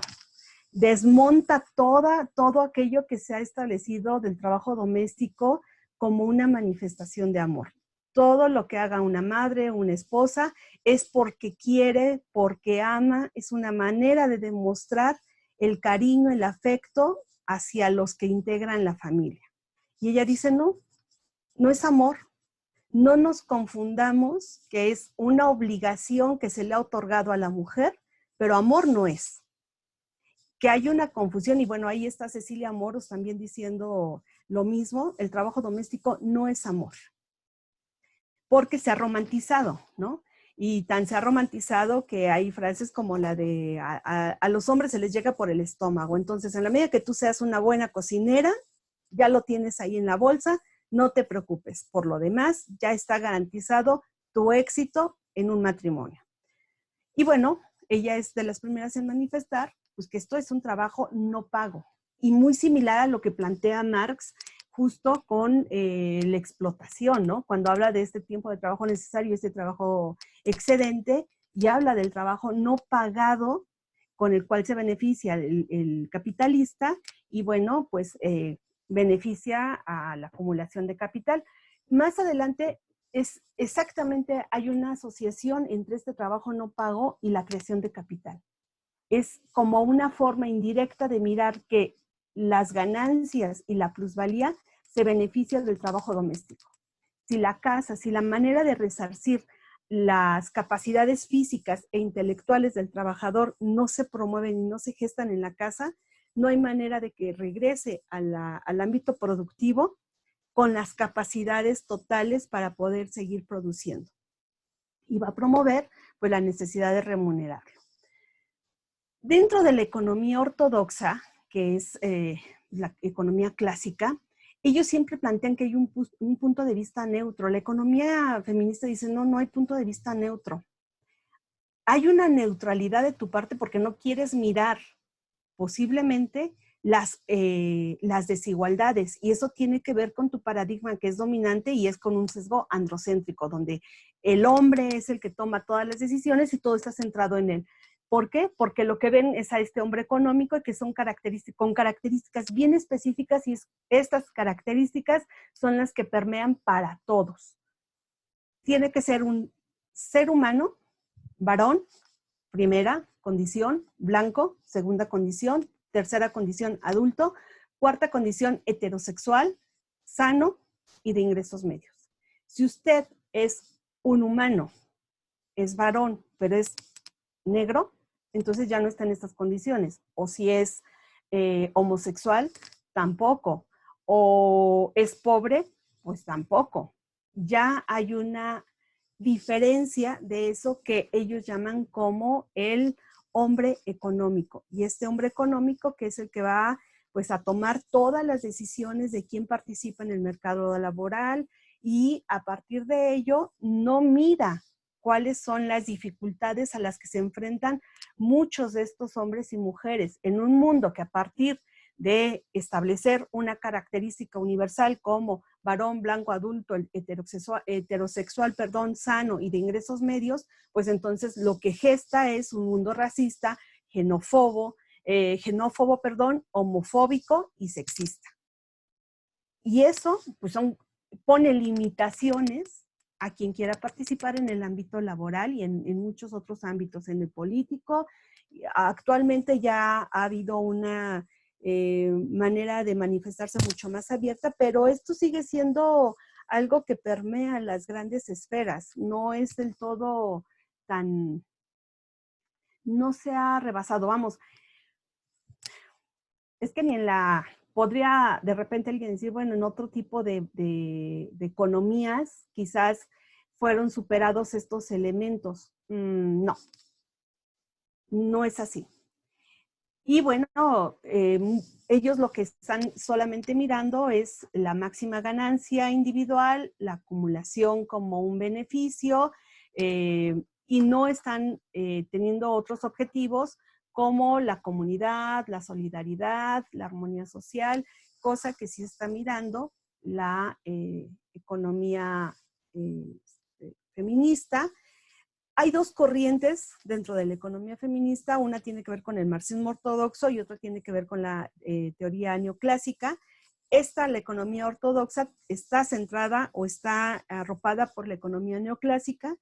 [SPEAKER 2] desmonta todo aquello que se ha establecido del trabajo doméstico como una manifestación de amor. Todo lo que haga una madre, una esposa, es porque quiere, porque ama, es una manera de demostrar el cariño, el afecto hacia los que integran la familia. Y ella dice, no, no es amor. No nos confundamos que es una obligación que se le ha otorgado a la mujer, pero amor no es. Que hay una confusión, y bueno, ahí está Cecilia Moros también diciendo lo mismo, el trabajo doméstico no es amor, porque se ha romantizado, ¿no? Y tan se ha romantizado que hay frases como la de a los hombres se les llega por el estómago. Entonces, en la medida que tú seas una buena cocinera, ya lo tienes ahí en la bolsa, no te preocupes. Por lo demás, ya está garantizado tu éxito en un matrimonio. Y bueno, ella es de las primeras en manifestar pues, que esto es un trabajo no pago. Y muy similar a lo que plantea Marx justo con la explotación, ¿no? Cuando habla de este tiempo de trabajo necesario, este trabajo excedente, y habla del trabajo no pagado con el cual se beneficia el capitalista y bueno, pues beneficia a la acumulación de capital. Más adelante es exactamente, hay una asociación entre este trabajo no pago y la creación de capital. Es como una forma indirecta de mirar que las ganancias y la plusvalía se benefician del trabajo doméstico. Si la casa, si la manera de resarcir las capacidades físicas e intelectuales del trabajador no se promueven y no se gestan en la casa, no hay manera de que regrese al ámbito productivo con las capacidades totales para poder seguir produciendo. Y va a promover pues, la necesidad de remunerarlo. Dentro de la economía ortodoxa, que es la economía clásica, ellos siempre plantean que hay un punto de vista neutro. La economía feminista dice, no, no hay punto de vista neutro. Hay una neutralidad de tu parte porque no quieres mirar posiblemente las desigualdades, y eso tiene que ver con tu paradigma que es dominante y es con un sesgo androcéntrico, donde el hombre es el que toma todas las decisiones y todo está centrado en él. ¿Por qué? Porque lo que ven es a este hombre económico que son con características bien específicas y estas características son las que permean para todos. Tiene que ser un ser humano, varón, primera condición, blanco, segunda condición, tercera condición, adulto, cuarta condición, heterosexual, sano y de ingresos medios. Si usted es un humano, es varón, pero es negro, entonces ya no está en estas condiciones. O si es homosexual, tampoco. O es pobre, pues tampoco. Ya hay una diferencia de eso que ellos llaman como el hombre económico. Y este hombre económico, que es el que va pues a tomar todas las decisiones de quién participa en el mercado laboral, y a partir de ello no mira cuáles son las dificultades a las que se enfrentan muchos de estos hombres y mujeres en un mundo que, a partir de establecer una característica universal como varón, blanco, adulto, heterosexual, sano y de ingresos medios, pues entonces lo que gesta es un mundo racista, xenófobo, homofóbico y sexista. Y eso pues pone limitaciones a quien quiera participar en el ámbito laboral y en muchos otros ámbitos, en el político. Actualmente ya ha habido una manera de manifestarse mucho más abierta, pero esto sigue siendo algo que permea las grandes esferas. No es del todo tan... no se ha rebasado. Vamos, es que ni en la... podría de repente alguien decir, bueno, en otro tipo de economías quizás fueron superados estos elementos. No, no es así. Y bueno, ellos lo que están solamente mirando es la máxima ganancia individual, la acumulación como un beneficio, y no están teniendo otros objetivos como la comunidad, la solidaridad, la armonía social, cosa que sí está mirando la economía feminista. Hay dos corrientes dentro de la economía feminista. Una tiene que ver con el marxismo ortodoxo y otra tiene que ver con la teoría neoclásica. La economía ortodoxa, está centrada o está arropada por la economía neoclásica,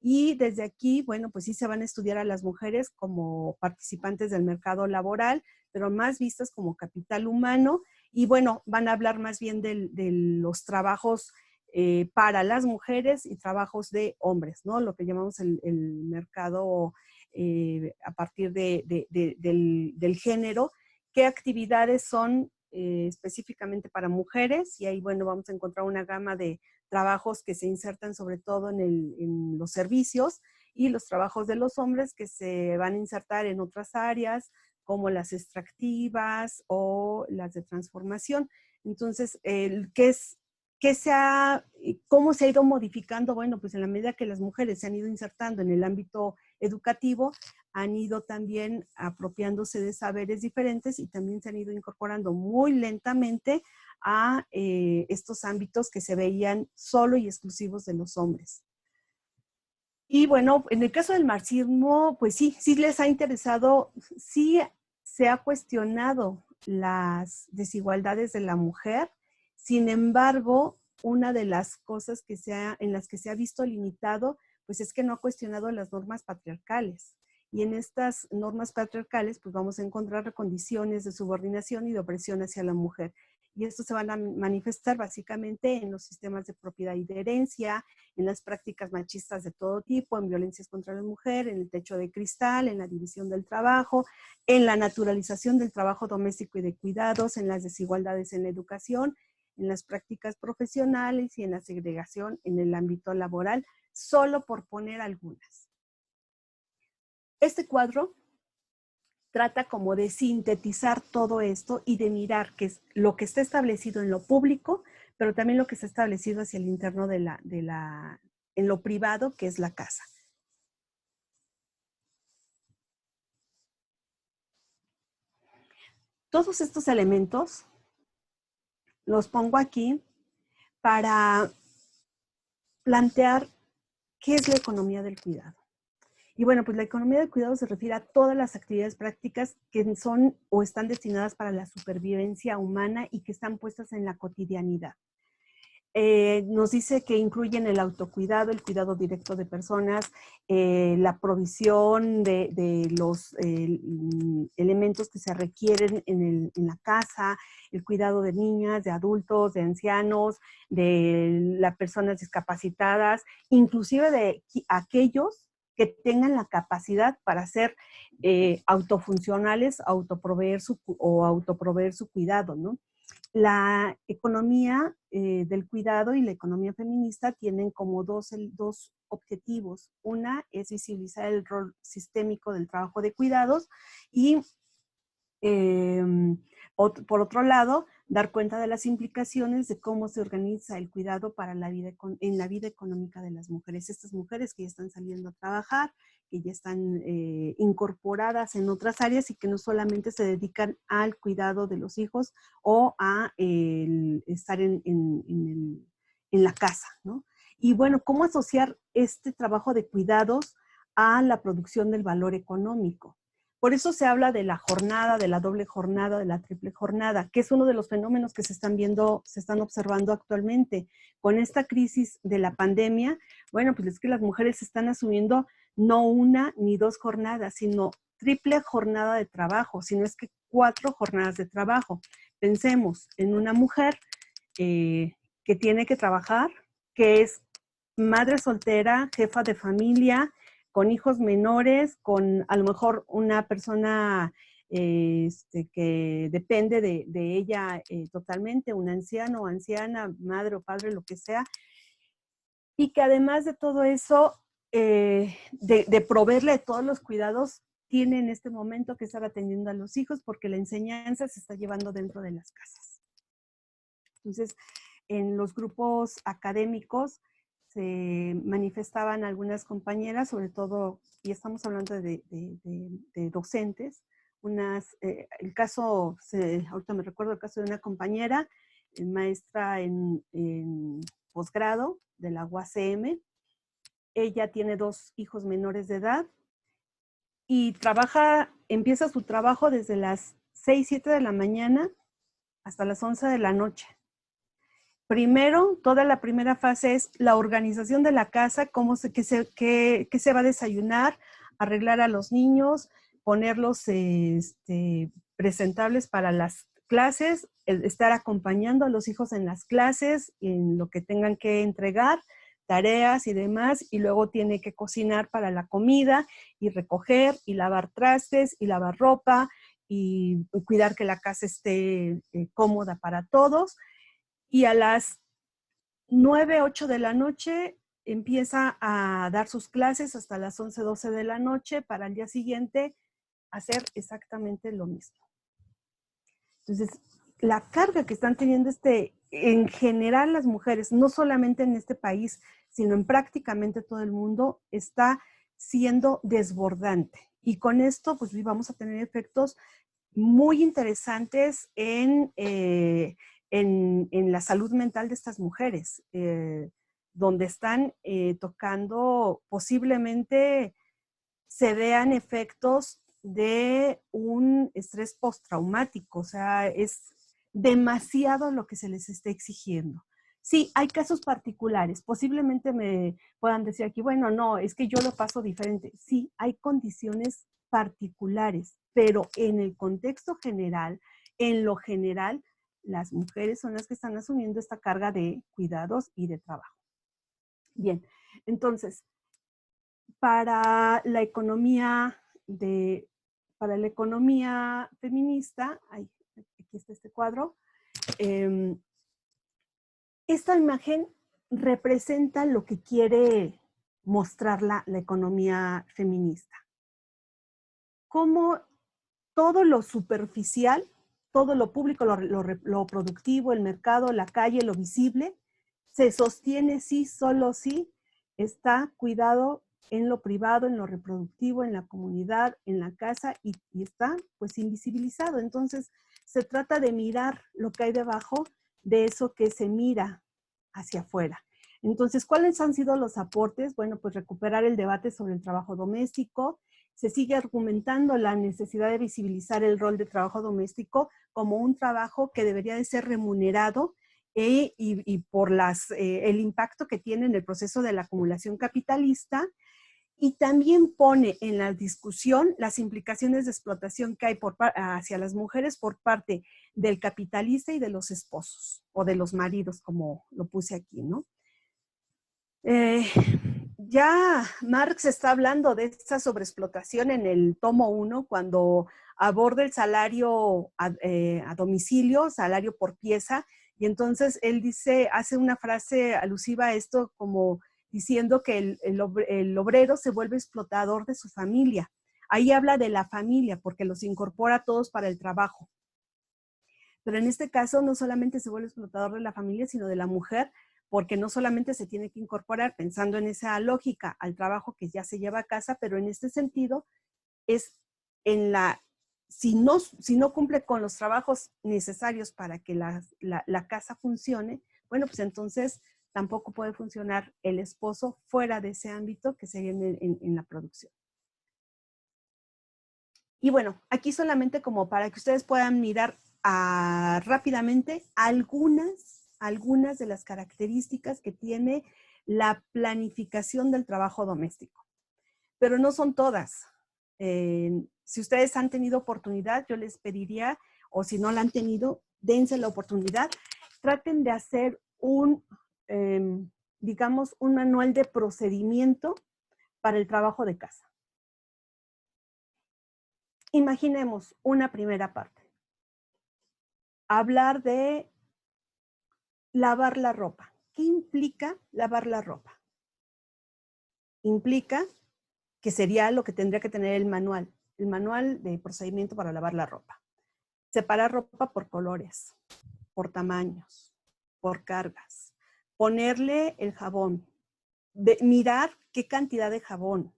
[SPEAKER 2] y desde aquí, bueno, pues sí se van a estudiar a las mujeres como participantes del mercado laboral, pero más vistas como capital humano, y bueno, van a hablar más bien de los trabajos para las mujeres y trabajos de hombres, ¿no? Lo que llamamos el mercado a partir del género. ¿Qué actividades son específicamente para mujeres? Y ahí, bueno, vamos a encontrar una gama de trabajos que se insertan sobre todo en los servicios, y los trabajos de los hombres que se van a insertar en otras áreas como las extractivas o las de transformación. Entonces, ¿cómo se ha ido modificando? Bueno, pues en la medida que las mujeres se han ido insertando en el ámbito educativo, han ido también apropiándose de saberes diferentes y también se han ido incorporando muy lentamente a estos ámbitos que se veían solo y exclusivos de los hombres. Y bueno, en el caso del marxismo, pues sí les ha interesado, sí se ha cuestionado las desigualdades de la mujer. Sin embargo, una de las cosas en las que se ha visto limitado, pues es que no ha cuestionado las normas patriarcales. Y en estas normas patriarcales, pues vamos a encontrar condiciones de subordinación y de opresión hacia la mujer. Y esto se van a manifestar básicamente en los sistemas de propiedad y de herencia, en las prácticas machistas de todo tipo, en violencias contra la mujer, en el techo de cristal, en la división del trabajo, en la naturalización del trabajo doméstico y de cuidados, en las desigualdades en la educación, en las prácticas profesionales y en la segregación en el ámbito laboral, solo por poner algunas. Este cuadro trata como de sintetizar todo esto y de mirar qué es lo que está establecido en lo público, pero también lo que está establecido hacia el interno en lo privado, que es la casa. Todos estos elementos los pongo aquí para plantear qué es la economía del cuidado. Y bueno, pues la economía del cuidado se refiere a todas las actividades prácticas que son o están destinadas para la supervivencia humana y que están puestas en la cotidianidad. Nos dice que incluyen el autocuidado, el cuidado directo de personas, la provisión de los elementos que se requieren en la casa, el cuidado de niñas, de adultos, de ancianos, de las personas discapacitadas, inclusive de aquellos que tengan la capacidad para ser autofuncionales, autoproveer su cuidado, ¿no? la economía del cuidado y la economía feminista tienen como dos objetivos. Una es visibilizar el rol sistémico del trabajo de cuidados y por otro lado, dar cuenta de las implicaciones de cómo se organiza el cuidado para en la vida económica de las mujeres. Estas mujeres que ya están saliendo a trabajar, que ya están incorporadas en otras áreas y que no solamente se dedican al cuidado de los hijos o a estar en la casa, ¿no? Y bueno, ¿cómo asociar este trabajo de cuidados a la producción del valor económico? Por eso se habla de la jornada, de la doble jornada, de la triple jornada, que es uno de los fenómenos que se están observando actualmente. Con esta crisis de la pandemia, bueno, pues es que las mujeres están asumiendo no una ni dos jornadas, sino triple jornada de trabajo, sino es que 4 jornadas de trabajo. Pensemos en una mujer que tiene que trabajar, que es madre soltera, jefa de familia, con hijos menores, con a lo mejor una persona que depende de ella totalmente, un anciano o anciana, madre o padre, lo que sea, y que además de todo eso, de proveerle todos los cuidados, tiene en este momento que estar atendiendo a los hijos porque la enseñanza se está llevando dentro de las casas. Entonces, en los grupos académicos se manifestaban algunas compañeras, sobre todo, y estamos hablando de docentes, el caso, ahorita me recuerdo el caso de una compañera, maestra en posgrado de la UACM. Ella tiene 2 hijos menores de edad y empieza su trabajo desde las 6, 7 de la mañana hasta las 11 de la noche. Primero, toda la primera fase es la organización de la casa, qué se va a desayunar, arreglar a los niños, ponerlos presentables para las clases, estar acompañando a los hijos en las clases, en lo que tengan que entregar, tareas y demás, y luego tiene que cocinar para la comida y recoger y lavar trastes y lavar ropa y cuidar que la casa esté cómoda para todos. Y a las 9, 8 de la noche empieza a dar sus clases hasta las 11, 12 de la noche para el día siguiente hacer exactamente lo mismo. Entonces, la carga que están teniendo en general las mujeres, no solamente en este país, sino en prácticamente todo el mundo, está siendo desbordante. Y con esto, pues vamos a tener efectos muy interesantes en la salud mental de estas mujeres, donde están tocando, posiblemente se vean efectos de un estrés postraumático, o sea, es demasiado lo que se les está exigiendo. Sí, hay casos particulares, posiblemente me puedan decir aquí, bueno, no, es que yo lo paso diferente. Sí, hay condiciones particulares, pero en el contexto general, en lo general, las mujeres son las que están asumiendo esta carga de cuidados y de trabajo. Bien, entonces, para la economía feminista, aquí está este cuadro, esta imagen representa lo que quiere mostrar la economía feminista. Cómo todo lo superficial, todo lo público, lo productivo, el mercado, la calle, lo visible, se sostiene sí, solo sí, está cuidado en lo privado, en lo reproductivo, en la comunidad, en la casa y está pues invisibilizado. Entonces se trata de mirar lo que hay debajo de eso que se mira hacia afuera. Entonces, ¿cuáles han sido los aportes? Bueno, pues recuperar el debate sobre el trabajo doméstico. Se sigue argumentando la necesidad de visibilizar el rol de trabajo doméstico como un trabajo que debería de ser remunerado y por el impacto que tiene en el proceso de la acumulación capitalista, y también pone en la discusión las implicaciones de explotación que hay hacia las mujeres por parte del capitalista y de los esposos, o de los maridos, como lo puse aquí, ¿no? ya Marx está hablando de esta sobreexplotación en el tomo 1, cuando aborda el salario a domicilio, salario por pieza, y entonces él dice, hace una frase alusiva a esto como diciendo que el obrero se vuelve explotador de su familia. Ahí habla de la familia, porque los incorpora a todos para el trabajo. Pero en este caso no solamente se vuelve explotador de la familia, sino de la mujer, porque no solamente se tiene que incorporar, pensando en esa lógica, al trabajo que ya se lleva a casa, pero en este sentido es en la, si no cumple con los trabajos necesarios para que la casa funcione, bueno, pues entonces tampoco puede funcionar el esposo fuera de ese ámbito que sería en la producción. Y bueno, aquí solamente como para que ustedes puedan mirar rápidamente algunas de las características que tiene la planificación del trabajo doméstico. Pero no son todas. Si ustedes han tenido oportunidad, yo les pediría, o si no la han tenido, dense la oportunidad. Traten de hacer digamos, un manual de procedimiento para el trabajo de casa. Imaginemos una primera parte. Hablar de lavar la ropa. ¿Qué implica lavar la ropa? Implica que sería lo que tendría que tener el manual de procedimiento para lavar la ropa. Separar ropa por colores, por tamaños, por cargas. Ponerle el jabón. Mirar qué cantidad de jabón,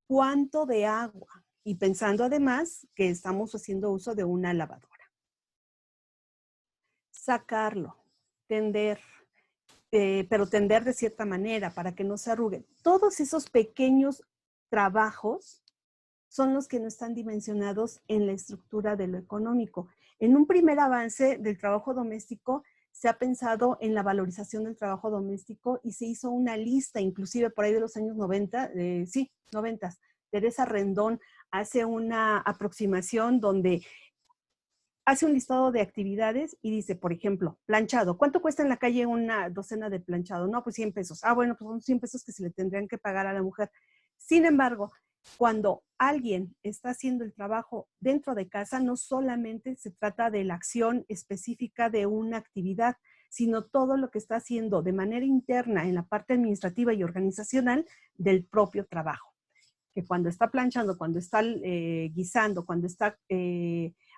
[SPEAKER 2] cuánto de agua. Y pensando además que estamos haciendo uso de una lavadora. Sacarlo, tender, pero tender de cierta manera para que no se arrugue. Todos esos pequeños trabajos son los que no están dimensionados en la estructura de lo económico. En un primer avance del trabajo doméstico, se ha pensado en la valorización del trabajo doméstico y se hizo una lista, inclusive por ahí de los años 90, 90. Teresa Rendón hace una aproximación donde hace un listado de actividades y dice, por ejemplo, planchado. ¿Cuánto cuesta en la calle una docena de planchado? No, pues 100 pesos. Ah, bueno, pues son 100 pesos que se le tendrían que pagar a la mujer. Sin embargo, cuando alguien está haciendo el trabajo dentro de casa, no solamente se trata de la acción específica de una actividad, sino todo lo que está haciendo de manera interna en la parte administrativa y organizacional del propio trabajo. Que cuando está planchando, cuando está guisando, cuando está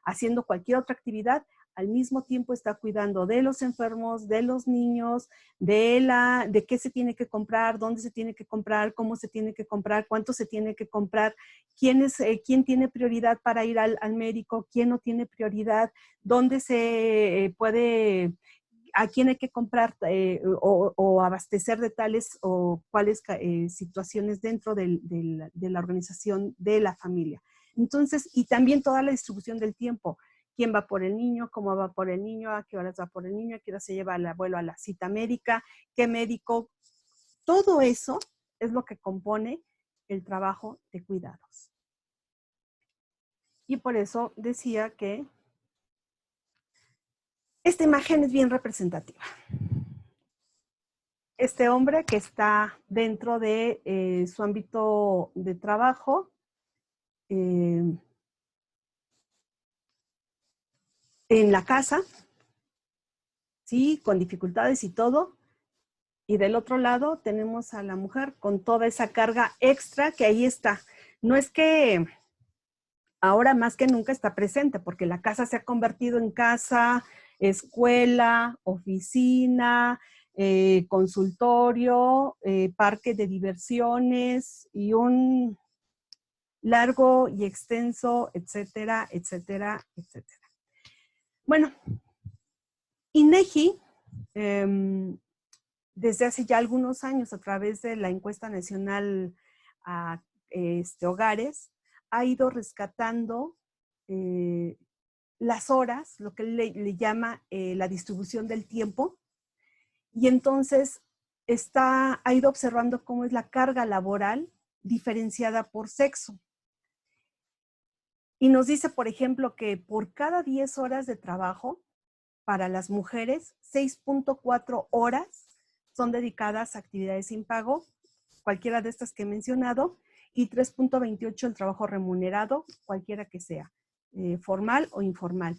[SPEAKER 2] haciendo cualquier otra actividad, al mismo tiempo está cuidando de los enfermos, de los niños, de qué se tiene que comprar, dónde se tiene que comprar, cómo se tiene que comprar, cuánto se tiene que comprar, quién tiene prioridad para ir al médico, quién no tiene prioridad, dónde se puede, a quién hay que comprar o abastecer de tales o cuáles situaciones dentro de la organización de la familia. Entonces, y también toda la distribución del tiempo. ¿Quién va por el niño? ¿Cómo va por el niño? ¿A qué horas va por el niño? ¿A qué hora se lleva al abuelo a la cita médica? ¿Qué médico? Todo eso es lo que compone el trabajo de cuidados. Y por eso decía que esta imagen es bien representativa. Este hombre que está dentro de su ámbito de trabajo, en la casa, sí, con dificultades y todo. Y del otro lado tenemos a la mujer con toda esa carga extra que ahí está. No es que ahora más que nunca está presente, porque la casa se ha convertido en casa, escuela, oficina, consultorio, parque de diversiones y un largo y extenso, etcétera, etcétera, etcétera. Bueno, INEGI, desde hace ya algunos años, a través de la encuesta nacional a hogares, ha ido rescatando las horas, lo que le llama la distribución del tiempo, y entonces ha ido observando cómo es la carga laboral diferenciada por sexo. Y nos dice, por ejemplo, que por cada 10 horas de trabajo, para las mujeres, 6.4 horas son dedicadas a actividades sin pago cualquiera de estas que he mencionado, y 3.28 el trabajo remunerado, cualquiera que sea, formal o informal.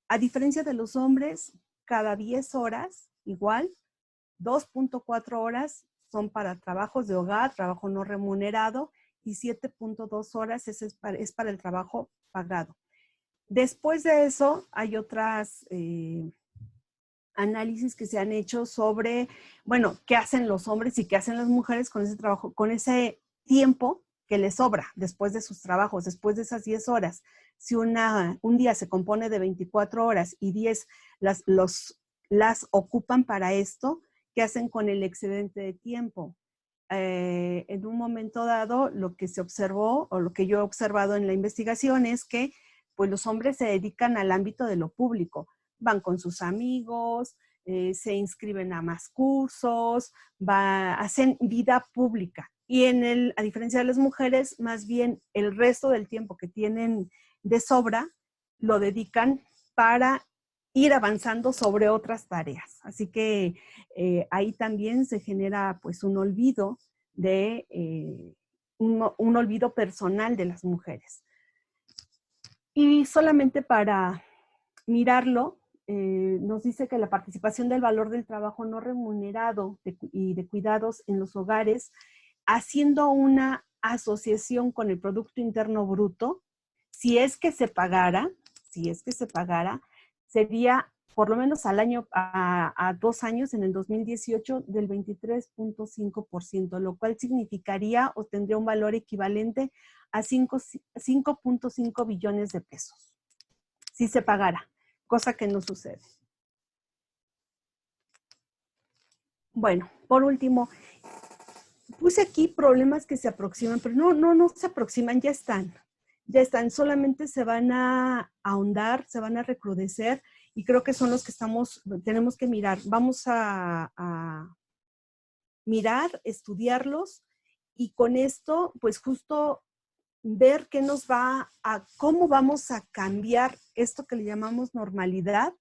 [SPEAKER 2] A diferencia de los hombres, cada 10 horas, igual, 2.4 horas son para trabajos de hogar, trabajo no remunerado, y 7.2 horas es para el trabajo pagado. Después de eso, hay otras análisis que se han hecho sobre, bueno, qué hacen los hombres y qué hacen las mujeres con ese trabajo, con ese tiempo que les sobra después de sus trabajos, después de esas 10 horas. Si un día se compone de 24 horas y 10 las ocupan para esto, ¿qué hacen con el excedente de tiempo? En un momento dado, lo que se observó, o lo que yo he observado en la investigación, es que pues, los hombres se dedican al ámbito de lo público. Van con sus amigos, se inscriben a más cursos, hacen vida pública. Y a diferencia de las mujeres, más bien el resto del tiempo que tienen de sobra, lo dedican para ir avanzando sobre otras tareas. Así que ahí también se genera pues un olvido un olvido personal de las mujeres. Y solamente para mirarlo, nos dice que la participación del valor del trabajo no remunerado y de cuidados en los hogares, haciendo una asociación con el Producto Interno Bruto, si es que se pagara, sería por lo menos a 2 años, en el 2018, del 23.5%, lo cual significaría o tendría un valor equivalente a 5.5 billones de pesos, si se pagara, cosa que no sucede. Bueno, por último, puse aquí problemas que se aproximan, pero no se aproximan, ya están, solamente se van a ahondar, se van a recrudecer, y creo que son los que tenemos que mirar. Vamos a mirar, estudiarlos, y con esto, pues justo ver cómo vamos a cambiar esto que le llamamos normalidad,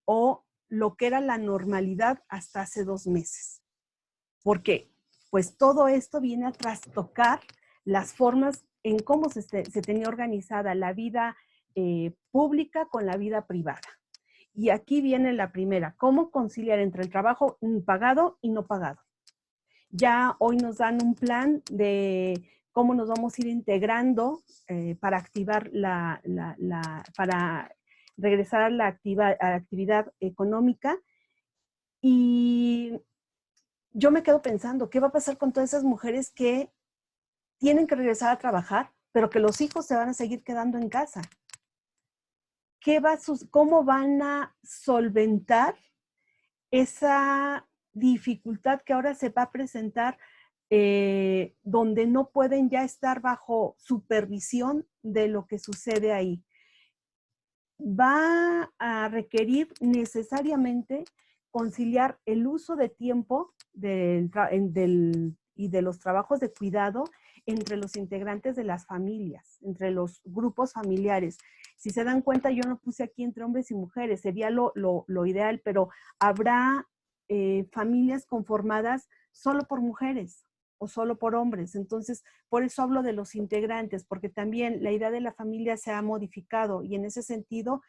[SPEAKER 2] o lo que era la normalidad hasta hace 2 meses. Porque pues todo esto viene a trastocar las formas en cómo se tenía organizada la vida pública con la vida privada. Y aquí viene la primera: cómo conciliar entre el trabajo pagado y no pagado. Ya hoy nos dan un plan de cómo nos vamos a ir integrando para activar para regresar a la actividad económica. Y yo me quedo pensando, ¿qué va a pasar con todas esas mujeres que tienen que regresar a trabajar, pero que los hijos se van a seguir quedando en casa? ¿Cómo van a solventar esa dificultad que ahora se va a presentar, donde no pueden ya estar bajo supervisión de lo que sucede ahí? Va a requerir necesariamente conciliar el uso de tiempo y de los trabajos de cuidado entre los integrantes de las familias, entre los grupos familiares. Si se dan cuenta, yo no puse aquí entre hombres y mujeres, sería lo ideal, pero habrá familias conformadas solo por mujeres o solo por hombres. Entonces, por eso hablo de los integrantes, porque también la idea de la familia se ha modificado, y en ese sentido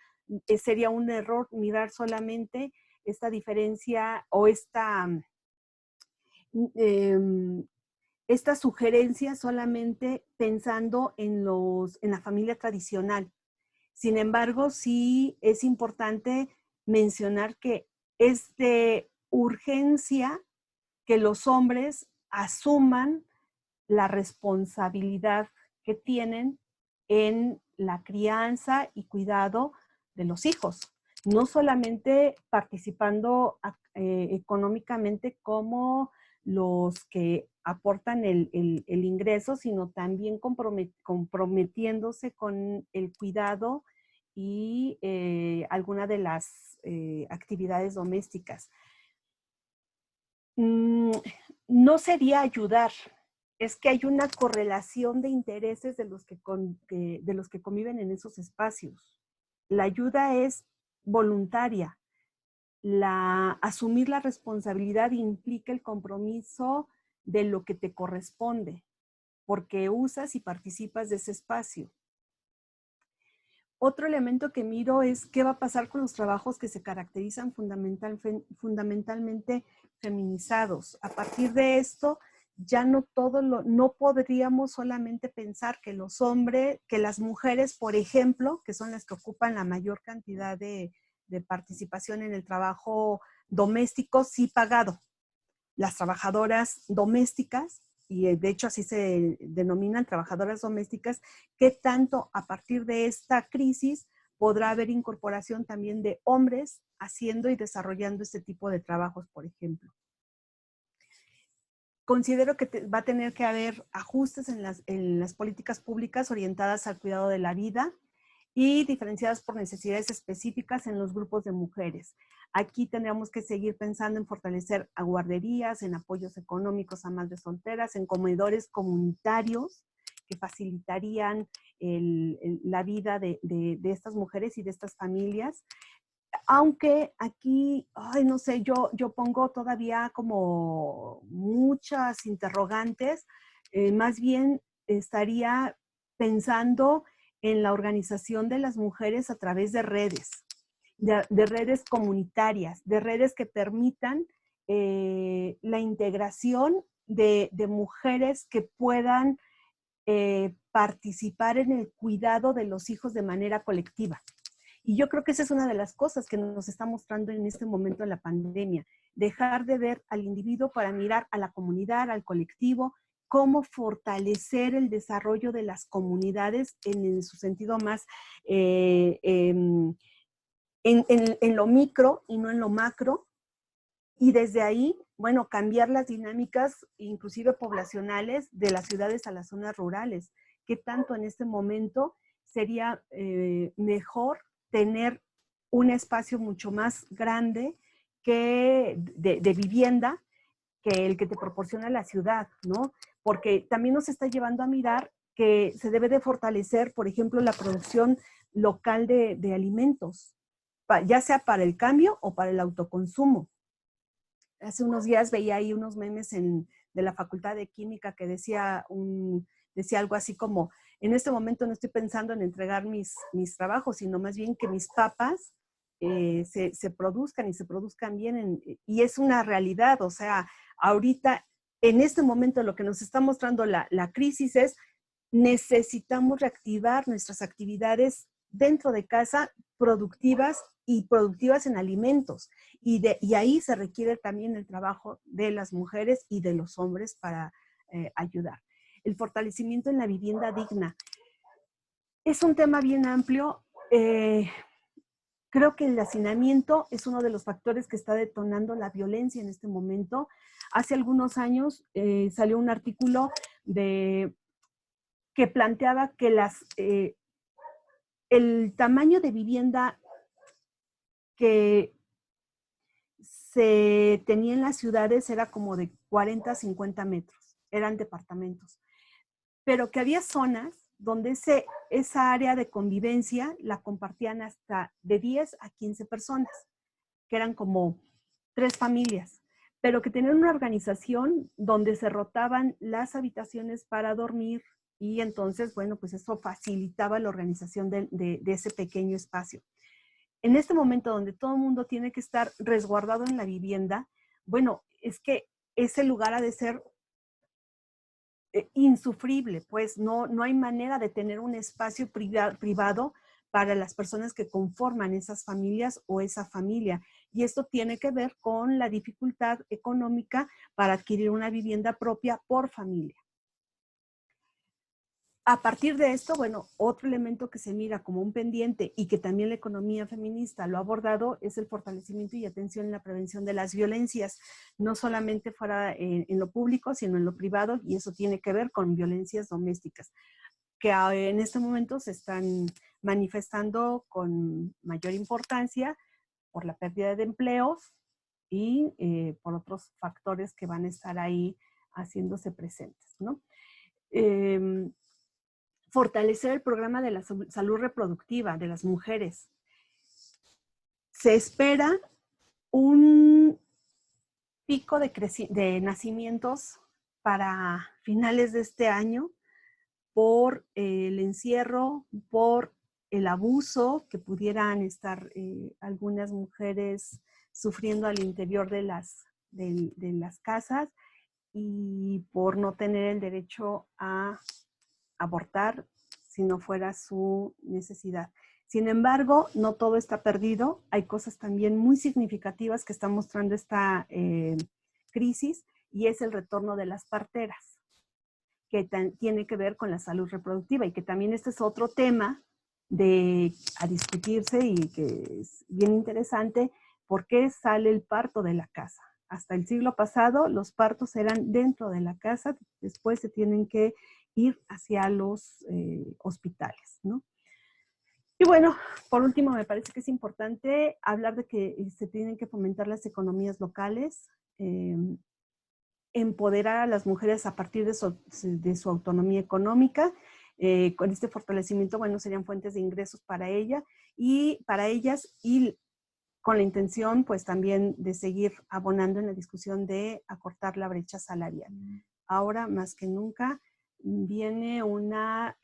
[SPEAKER 2] sería un error mirar solamente esta diferencia o esta sugerencia solamente pensando en la familia tradicional. Sin embargo, sí es importante mencionar que es de urgencia que los hombres asuman la responsabilidad que tienen en la crianza y cuidado de los hijos, no solamente participando económicamente como los que aportan el ingreso, sino también comprometiéndose con el cuidado y alguna de las actividades domésticas. No sería ayudar, es que hay una correlación de intereses de los que conviven en esos espacios. La ayuda es voluntaria. Asumir la responsabilidad implica el compromiso de lo que te corresponde, porque usas y participas de ese espacio. Otro elemento que miro es qué va a pasar con los trabajos que se caracterizan fundamentalmente feminizados. A partir de esto, ya no podríamos solamente pensar que los hombres, que las mujeres, por ejemplo, que son las que ocupan la mayor cantidad de participación en el trabajo doméstico, sí pagado. Las trabajadoras domésticas, y de hecho así se denominan trabajadoras domésticas, que tanto a partir de esta crisis podrá haber incorporación también de hombres haciendo y desarrollando este tipo de trabajos, por ejemplo. Considero que va a tener que haber ajustes en las políticas públicas orientadas al cuidado de la vida y diferenciadas por necesidades específicas en los grupos de mujeres. Aquí tendríamos que seguir pensando en fortalecer a guarderías, en apoyos económicos a madres solteras, en comedores comunitarios que facilitarían la vida de estas mujeres y de estas familias. Aunque aquí, ay, no sé, yo pongo todavía como muchas interrogantes, más bien estaría pensando en la organización de las mujeres a través de redes, de redes comunitarias, de redes que permitan la integración de mujeres que puedan participar en el cuidado de los hijos de manera colectiva. Y yo creo que esa es una de las cosas que nos está mostrando en este momento de la pandemia. Dejar de ver al individuo para mirar a la comunidad, al colectivo, cómo fortalecer el desarrollo de las comunidades en su sentido más en lo micro y no en lo macro. Y desde ahí, bueno, cambiar las dinámicas, inclusive poblacionales, de las ciudades a las zonas rurales. ¿Qué tanto en este momento sería mejor tener un espacio mucho más grande de vivienda que el que te proporciona la ciudad, ¿no? Porque también nos está llevando a mirar que se debe de fortalecer, por ejemplo, la producción local de alimentos, ya sea para el cambio o para el autoconsumo. Hace unos días veía ahí unos memes de la Facultad de Química que decía algo así como, en este momento no estoy pensando en entregar mis trabajos, sino más bien que mis papas se produzcan y se produzcan bien. Y es una realidad, o sea, ahorita, en este momento lo que nos está mostrando la crisis es necesitamos reactivar nuestras actividades dentro de casa productivas y productivas en alimentos. Y ahí se requiere también el trabajo de las mujeres y de los hombres para ayudar. El fortalecimiento en la vivienda digna. Es un tema bien amplio. Creo que el hacinamiento es uno de los factores que está detonando la violencia en este momento. Hace algunos años salió un artículo que planteaba que el tamaño de vivienda que se tenía en las ciudades era como de 40 a 50 metros, eran departamentos, pero que había zonas donde esa área de convivencia la compartían hasta de 10 a 15 personas, que eran como 3 familias, pero que tenían una organización donde se rotaban las habitaciones para dormir y entonces, bueno, pues eso facilitaba la organización de ese pequeño espacio. En este momento donde todo el mundo tiene que estar resguardado en la vivienda, bueno, es que ese lugar ha de ser insufrible, pues no hay manera de tener un espacio privado para las personas que conforman esas familias o esa familia. Y esto tiene que ver con la dificultad económica para adquirir una vivienda propia por familia. A partir de esto, bueno, otro elemento que se mira como un pendiente y que también la economía feminista lo ha abordado es el fortalecimiento y atención en la prevención de las violencias, no solamente fuera en lo público, sino en lo privado, y eso tiene que ver con violencias domésticas, que en este momento se están manifestando con mayor importancia por la pérdida de empleos y por otros factores que van a estar ahí haciéndose presentes, ¿no? Fortalecer el programa de la salud reproductiva de las mujeres. Se espera un pico de nacimientos para finales de este año por el encierro, por el abuso que pudieran estar algunas mujeres sufriendo al interior de las casas y por no tener el derecho a abortar si no fuera su necesidad. Sin embargo, no todo está perdido. Hay cosas también muy significativas que está mostrando esta crisis y es el retorno de las parteras, que tiene que ver con la salud reproductiva y que también este es otro tema a discutirse y que es bien interesante. ¿Por qué sale el parto de la casa? Hasta el siglo pasado los partos eran dentro de la casa, después se tienen que ir hacia los hospitales, ¿no? Y bueno, por último, me parece que es importante hablar de que se tienen que fomentar las economías locales, empoderar a las mujeres a partir de su autonomía económica. Con este fortalecimiento, bueno, serían fuentes de ingresos para ellas y con la intención, pues también de seguir abonando en la discusión de acortar la brecha salarial. Ahora, más que nunca, viene una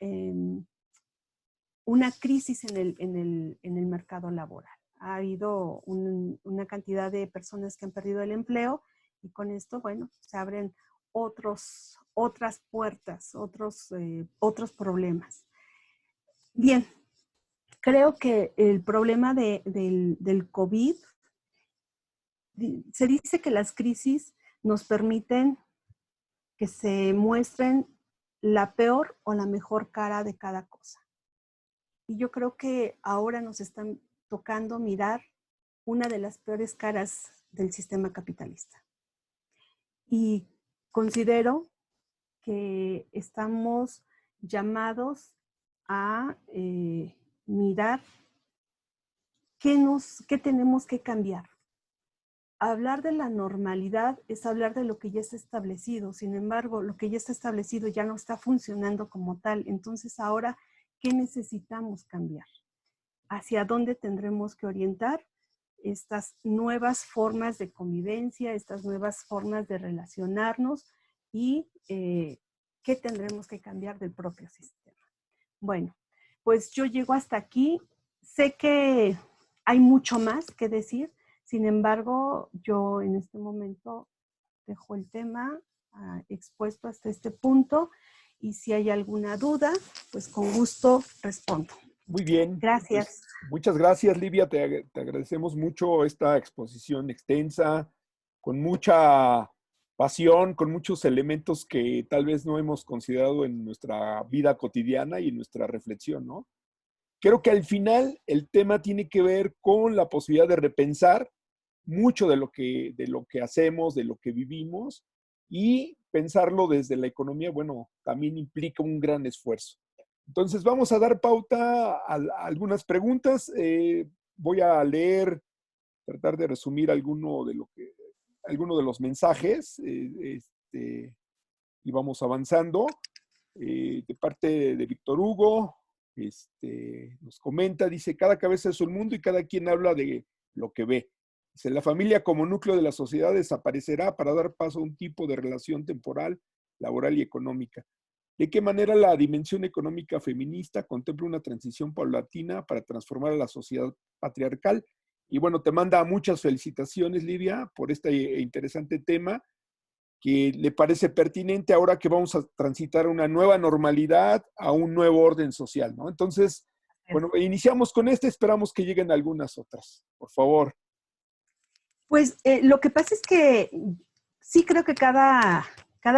[SPEAKER 2] crisis en el mercado laboral. Ha habido una cantidad de personas que han perdido el empleo y con esto, bueno, se abren otras puertas, otros problemas. Bien, creo que el problema del COVID, se dice que las crisis nos permiten que se muestren la peor o la mejor cara de cada cosa. Y yo creo que ahora nos están tocando mirar una de las peores caras del sistema capitalista. Y considero que estamos llamados a mirar qué tenemos que cambiar. Hablar de la normalidad es hablar de lo que ya está establecido. Sin embargo, lo que ya está establecido ya no está funcionando como tal. Entonces ahora, ¿qué necesitamos cambiar? ¿Hacia dónde tendremos que orientar estas nuevas formas de convivencia, estas nuevas formas de relacionarnos y qué tendremos que cambiar del propio sistema? Bueno, pues yo llego hasta aquí. Sé que hay mucho más que decir, sin embargo, yo en este momento dejo el tema expuesto hasta este punto y si hay alguna duda, pues con gusto respondo.
[SPEAKER 1] Muy bien.
[SPEAKER 2] Gracias.
[SPEAKER 1] Pues, muchas gracias, Livia. Te agradecemos mucho esta exposición extensa, con mucha pasión, con muchos elementos que tal vez no hemos considerado en nuestra vida cotidiana y en nuestra reflexión, ¿no? Creo que al final el tema tiene que ver con la posibilidad de repensar mucho de lo que hacemos, de lo que vivimos, y pensarlo desde la economía, bueno, también implica un gran esfuerzo. Entonces vamos a dar pauta a algunas preguntas. Voy a leer, tratar de resumir alguno de los mensajes y vamos avanzando. De parte de Víctor Hugo, nos comenta, dice, cada cabeza es un mundo y cada quien habla de lo que ve. Dice, la familia como núcleo de la sociedad desaparecerá para dar paso a un tipo de relación temporal, laboral y económica. ¿De qué manera la dimensión económica feminista contempla una transición paulatina para transformar a la sociedad patriarcal? Y bueno, te manda muchas felicitaciones, Livia, por este interesante tema que le parece pertinente ahora que vamos a transitar una nueva normalidad, a un nuevo orden social, ¿no? Entonces, bueno, iniciamos con esperamos que lleguen algunas otras, por favor.
[SPEAKER 2] Pues lo que pasa es que sí creo que cada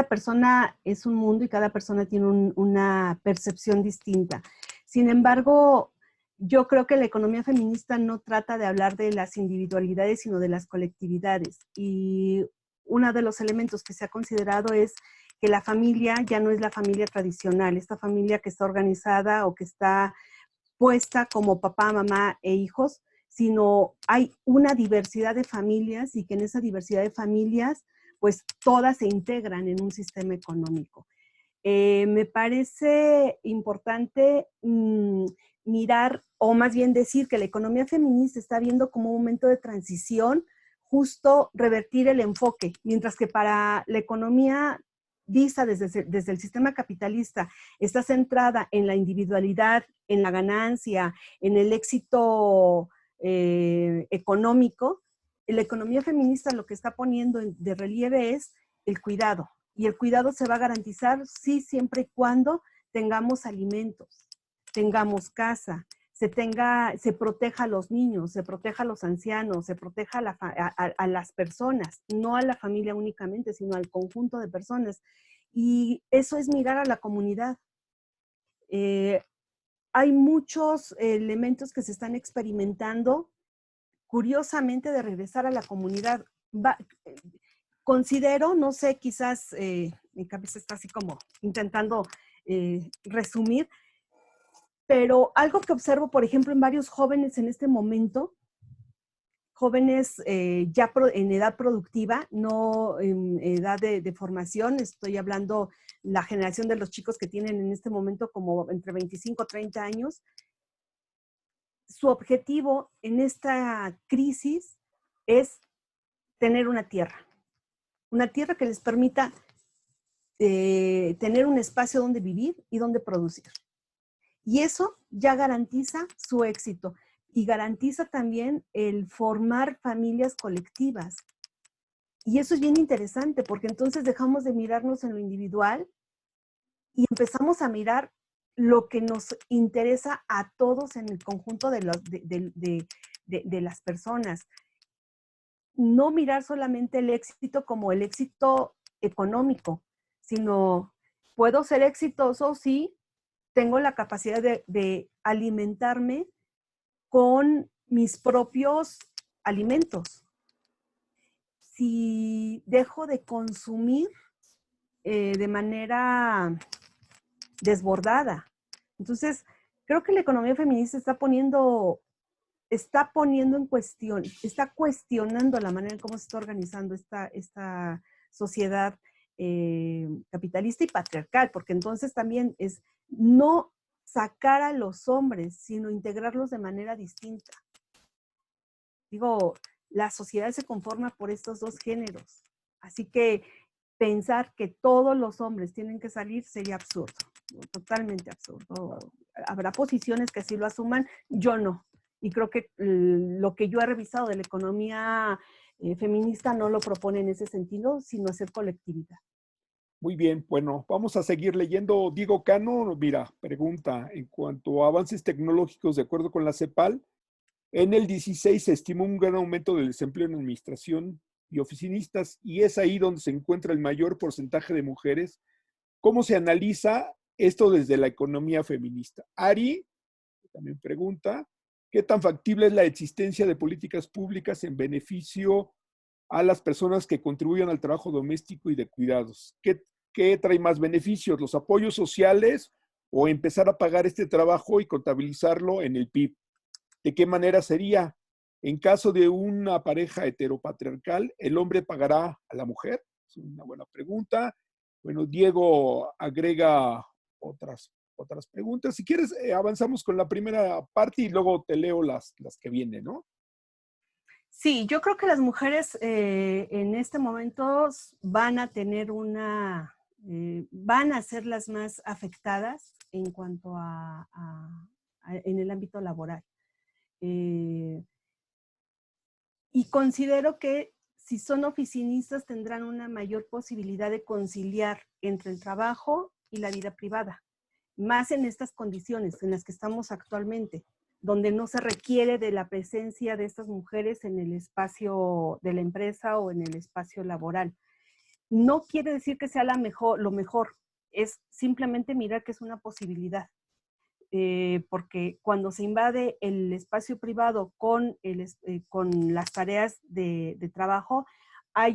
[SPEAKER 2] persona es un mundo y cada persona tiene una percepción distinta. Sin embargo, yo creo que la economía feminista no trata de hablar de las individualidades, sino de las colectividades. Y uno de los elementos que se ha considerado es que la familia ya no es la familia tradicional, esta familia que está organizada o que está puesta como papá, mamá e hijos, sino hay una diversidad de familias y que en esa diversidad de familias, pues todas se integran en un sistema económico. Me parece importante mirar, o más bien decir que la economía feminista está viendo como un momento de transición, justo revertir el enfoque, mientras que para la economía vista desde el sistema capitalista está centrada en la individualidad, en la ganancia, en el éxito económico, la economía feminista lo que está poniendo de relieve es el cuidado. Y el cuidado se va a garantizar sí, siempre y cuando tengamos alimentos, tengamos casa, se proteja a los niños, se proteja a los ancianos, se proteja a las personas, no a la familia únicamente, sino al conjunto de personas. Y eso es mirar a la comunidad. Hay muchos elementos que se están experimentando, curiosamente, de regresar a la comunidad. Considero, no sé, quizás mi cabeza está así como intentando resumir, pero algo que observo, por ejemplo, en varios jóvenes en este momento, jóvenes ya en edad productiva, no en edad de formación, estoy hablando la generación de los chicos que tienen en este momento como entre 25 y 30 años, su objetivo en esta crisis es tener una tierra que les permita tener un espacio donde vivir y donde producir. Y eso ya garantiza su éxito y garantiza también el formar familias colectivas. Y eso es bien interesante porque entonces dejamos de mirarnos en lo individual y empezamos a mirar lo que nos interesa a todos en el conjunto de las personas. No mirar solamente el éxito como el éxito económico, sino puedo ser exitoso si tengo la capacidad de alimentarme con mis propios alimentos. Si dejo de consumir de manera desbordada. Entonces, creo que la economía feminista está poniendo en cuestión, está cuestionando la manera en cómo se está organizando esta sociedad capitalista y patriarcal, porque entonces también es no sacar a los hombres, sino integrarlos de manera distinta. Digo, la sociedad se conforma por estos dos géneros, así que pensar que todos los hombres tienen que salir sería absurdo, totalmente absurdo. Habrá posiciones que así lo asuman, yo no. Y creo que lo que yo he revisado de la economía feminista no lo propone en ese sentido, sino hacer colectividad.
[SPEAKER 1] Muy bien, bueno, vamos a seguir leyendo. Diego Cano, mira, pregunta, en cuanto a avances tecnológicos, de acuerdo con la CEPAL, en el 16 se estimó un gran aumento del desempleo en administración y oficinistas, y es ahí donde se encuentra el mayor porcentaje de mujeres. ¿Cómo se analiza esto desde la economía feminista? Ari también pregunta, ¿qué tan factible es la existencia de políticas públicas en beneficio a las personas que contribuyen al trabajo doméstico y de cuidados? ¿Qué trae más beneficios, los apoyos sociales o empezar a pagar este trabajo y contabilizarlo en el PIB? ¿De qué manera sería? En caso de una pareja heteropatriarcal, ¿el hombre pagará a la mujer? Es una buena pregunta. Bueno, Diego agrega otras preguntas. Si quieres, avanzamos con la primera parte y luego te leo las que vienen, ¿no?
[SPEAKER 2] Sí, yo creo que las mujeres en este momento van a tener van a ser las más afectadas en cuanto en el ámbito laboral. Y considero que si son oficinistas tendrán una mayor posibilidad de conciliar entre el trabajo y la vida privada, más en estas condiciones en las que estamos actualmente, donde no se requiere de la presencia de estas mujeres en el espacio de la empresa o en el espacio laboral. No quiere decir que sea lo mejor, es simplemente mirar que es una posibilidad. Porque cuando se invade el espacio privado con las tareas de trabajo, hay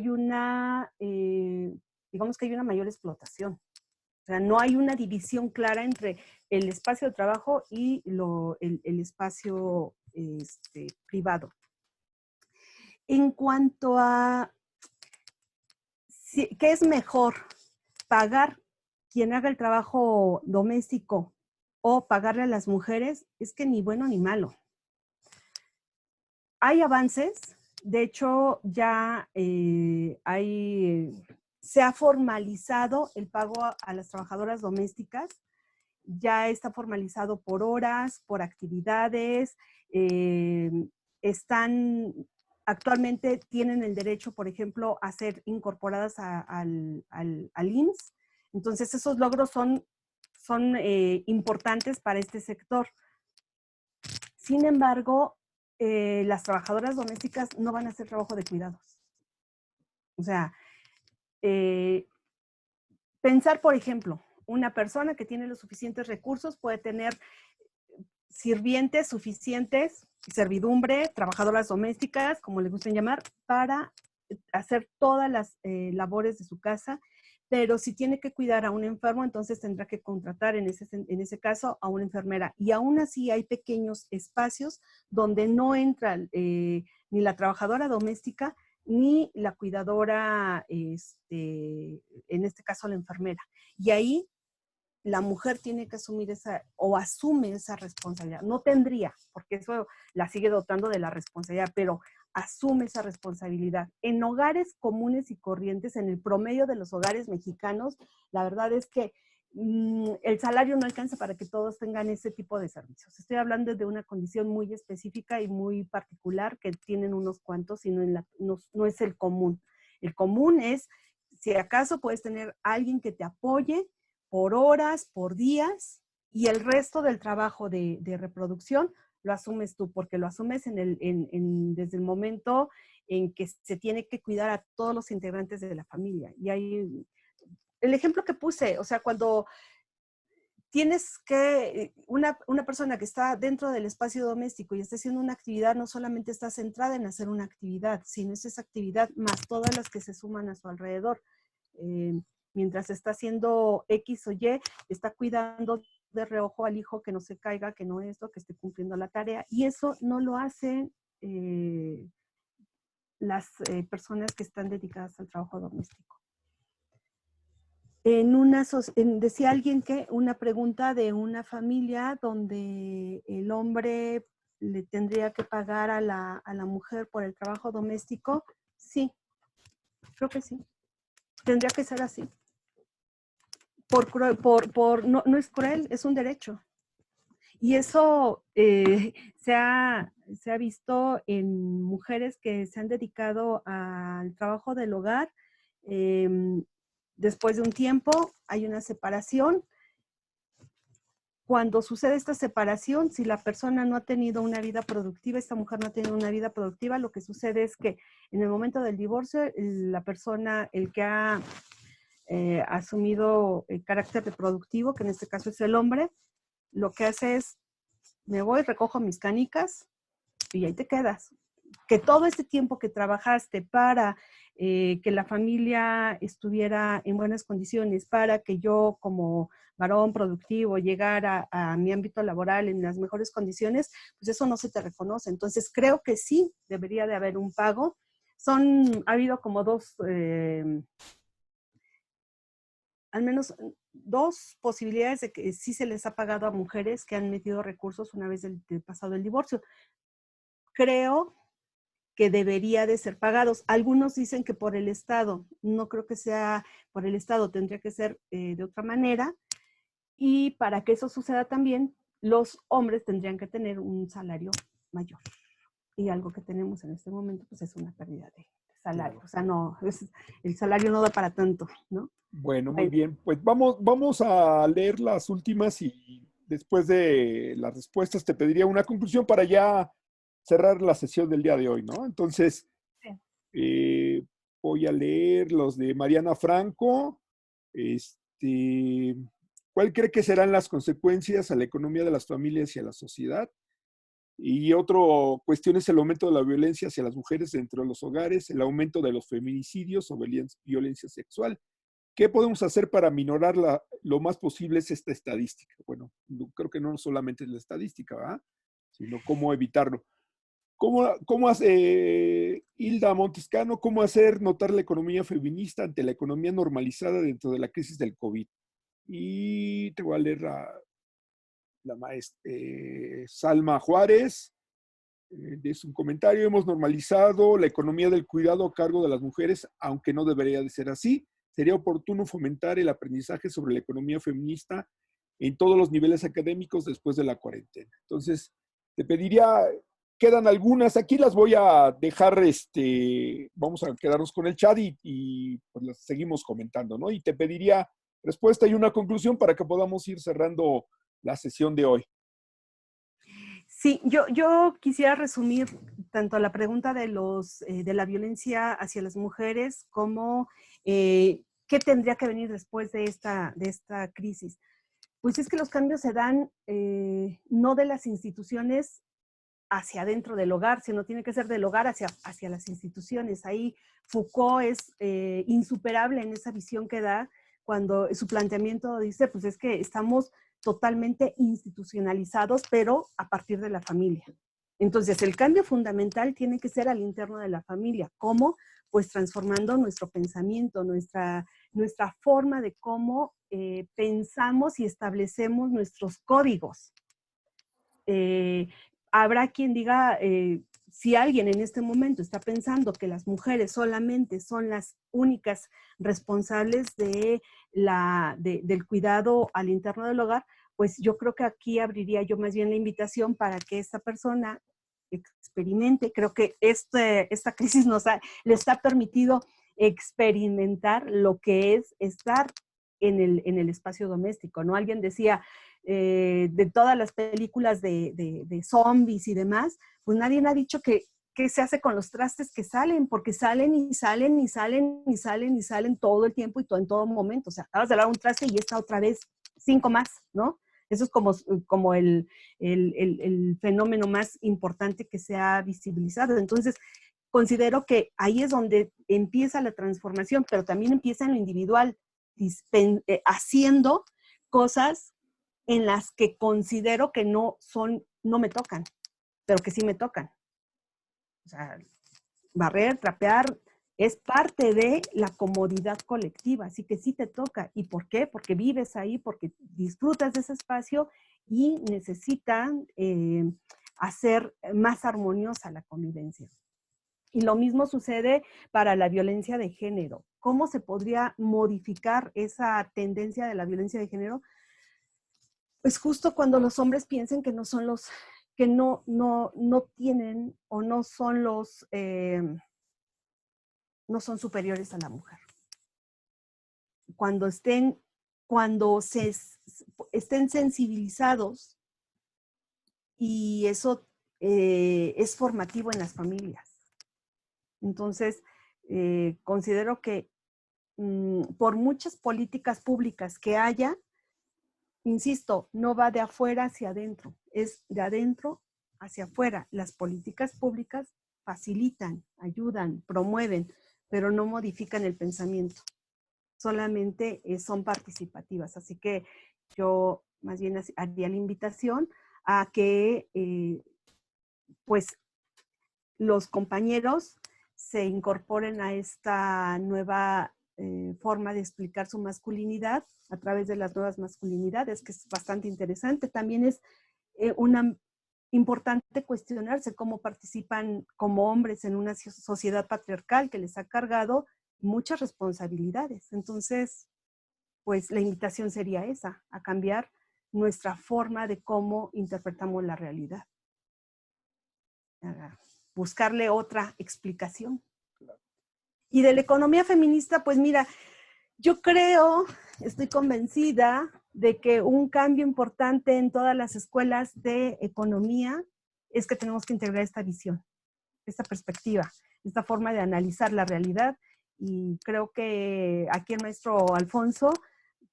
[SPEAKER 2] digamos que hay una mayor explotación. O sea, no hay una división clara entre el espacio de trabajo y el espacio privado. En cuanto a ¿qué es mejor? ¿Pagar quien haga el trabajo doméstico o pagarle a las mujeres? Es que ni bueno ni malo. Hay avances, de hecho ya hay se ha formalizado el pago a las trabajadoras domésticas, ya está formalizado por horas, por actividades, actualmente tienen el derecho, por ejemplo, a ser incorporadas al IMSS. Entonces, esos logros son importantes para este sector. Sin embargo, las trabajadoras domésticas no van a hacer trabajo de cuidados. O sea, pensar, por ejemplo, una persona que tiene los suficientes recursos puede tener sirvientes suficientes, servidumbre, trabajadoras domésticas, como le gusten llamar, para hacer todas las labores de su casa, pero si tiene que cuidar a un enfermo, entonces tendrá que contratar en ese caso a una enfermera. Y aún así hay pequeños espacios donde no entra ni la trabajadora doméstica ni la cuidadora, en este caso la enfermera. Y ahí la mujer tiene que asumir o asume esa responsabilidad. No tendría, porque eso la sigue dotando de la responsabilidad, pero asume esa responsabilidad. En hogares comunes y corrientes, en el promedio de los hogares mexicanos, la verdad es que el salario no alcanza para que todos tengan ese tipo de servicios. Estoy hablando de una condición muy específica y muy particular que tienen unos cuantos y no es el común. El común es, si acaso puedes tener alguien que te apoye por horas, por días, y el resto del trabajo de reproducción lo asumes tú, porque lo asumes desde el momento en que se tiene que cuidar a todos los integrantes de la familia. Y hay el ejemplo que puse, o sea, cuando tienes que, una persona que está dentro del espacio doméstico y está haciendo una actividad, no solamente está centrada en hacer una actividad, sino es esa actividad más todas las que se suman a su alrededor. Mientras está haciendo X o Y, está cuidando de reojo al hijo que no se caiga, que no esto, que esté cumpliendo la tarea. Y eso no lo hacen las personas que están dedicadas al trabajo doméstico. Decía alguien que una pregunta de una familia donde el hombre le tendría que pagar a la mujer por el trabajo doméstico. Sí, creo que sí. Tendría que ser así. No es cruel, es un derecho. Y eso se ha visto en mujeres que se han dedicado al trabajo del hogar. Después de un tiempo hay una separación. Cuando sucede esta separación, si la persona no ha tenido una vida productiva, esta mujer no ha tenido una vida productiva, lo que sucede es que en el momento del divorcio, la persona, el que ha asumido el carácter reproductivo, que en este caso es el hombre, lo que hace es, me voy, recojo mis canicas y ahí te quedas. Que todo este tiempo que trabajaste para que la familia estuviera en buenas condiciones, para que yo como varón productivo llegara a mi ámbito laboral en las mejores condiciones, pues eso no se te reconoce. Entonces creo que sí debería de haber un pago. Ha habido como al menos dos posibilidades de que sí se les ha pagado a mujeres que han metido recursos una vez pasado el divorcio. Creo que debería de ser pagados. Algunos dicen que por el Estado. No creo que sea por el Estado, tendría que ser de otra manera. Y para que eso suceda también, los hombres tendrían que tener un salario mayor. Y algo que tenemos en este momento, pues es una pérdida de salario. Claro. O sea, no, el salario no da para tanto, ¿no?
[SPEAKER 1] Bueno, muy bien. Pues vamos a leer las últimas y después de las respuestas te pediría una conclusión para ya cerrar la sesión del día de hoy, ¿no? Entonces, sí. Voy a leer los de Mariana Franco. ¿Cuál cree que serán las consecuencias a la economía de las familias y a la sociedad? Y otra cuestión es el aumento de la violencia hacia las mujeres dentro de los hogares, el aumento de los feminicidios o violencia sexual. ¿Qué podemos hacer para minorar lo más posible es esta estadística? Bueno, creo que no solamente es la estadística, ¿verdad? Sino cómo evitarlo. ¿Cómo hace Hilda Montescano, cómo hacer notar la economía feminista ante la economía normalizada dentro de la crisis del COVID? Y te voy a leer la maestra Salma Juárez. Es un comentario: hemos normalizado la economía del cuidado a cargo de las mujeres, aunque no debería de ser así. sería oportuno fomentar el aprendizaje sobre la economía feminista en todos los niveles académicos después de la cuarentena. Entonces, te pediría, quedan algunas, aquí las voy a dejar, vamos a quedarnos con el chat y pues las seguimos comentando, ¿no? Y te pediría respuesta y una conclusión para que podamos ir cerrando la sesión de hoy.
[SPEAKER 2] Sí, yo quisiera resumir tanto la pregunta de la violencia hacia las mujeres como qué tendría que venir después de esta crisis. Pues es que los cambios se dan no de las instituciones hacia adentro del hogar, sino tiene que ser del hogar hacia las instituciones. Ahí Foucault es insuperable en esa visión que da cuando su planteamiento dice, pues es que estamos totalmente institucionalizados, pero a partir de la familia. Entonces, el cambio fundamental tiene que ser al interno de la familia. ¿Cómo? Pues transformando nuestro pensamiento, nuestra forma de cómo pensamos y establecemos nuestros códigos. Habrá quien diga, si alguien en este momento está pensando que las mujeres solamente son las únicas responsables del cuidado al interno del hogar, pues yo creo que aquí abriría yo más bien la invitación para que esta persona experimente. Creo que esta crisis les ha permitido experimentar lo que es estar en el espacio doméstico, ¿no? Alguien decía, de todas las películas de zombies y demás, pues nadie ha dicho qué se hace con los trastes que salen, porque salen y salen y salen y salen y salen todo el tiempo y en todo momento. O sea, acabas de lavar un traste y está otra vez 5 más, ¿no? Eso es como el fenómeno más importante que se ha visibilizado. Entonces, considero que ahí es donde empieza la transformación, pero también empieza en lo individual, haciendo cosas en las que considero que no me tocan, pero que sí me tocan. O sea, barrer, trapear, es parte de la comodidad colectiva, así que sí te toca. ¿Y por qué? Porque vives ahí, porque disfrutas de ese espacio y necesitan hacer más armoniosa la convivencia. Y lo mismo sucede para la violencia de género. ¿Cómo se podría modificar esa tendencia de la violencia de género? Pues justo cuando los hombres piensen que no son que no tienen o no son no son superiores a la mujer. Cuando estén sensibilizados, y eso es formativo en las familias. Entonces, considero que por muchas políticas públicas que haya, insisto, no va de afuera hacia adentro, es de adentro hacia afuera. Las políticas públicas facilitan, ayudan, promueven, pero no modifican el pensamiento. Solamente son participativas. Así que yo más bien haría la invitación a que pues los compañeros se incorporen a esta nueva forma de explicar su masculinidad a través de las nuevas masculinidades, que es bastante interesante. También es importante cuestionarse cómo participan como hombres en una sociedad patriarcal que les ha cargado muchas responsabilidades. Entonces, pues la invitación sería esa, a cambiar nuestra forma de cómo interpretamos la realidad. Buscarle otra explicación. Y de la economía feminista, pues mira, yo estoy convencida de que un cambio importante en todas las escuelas de economía es que tenemos que integrar esta visión, esta perspectiva, esta forma de analizar la realidad. Y creo que aquí el maestro Alfonso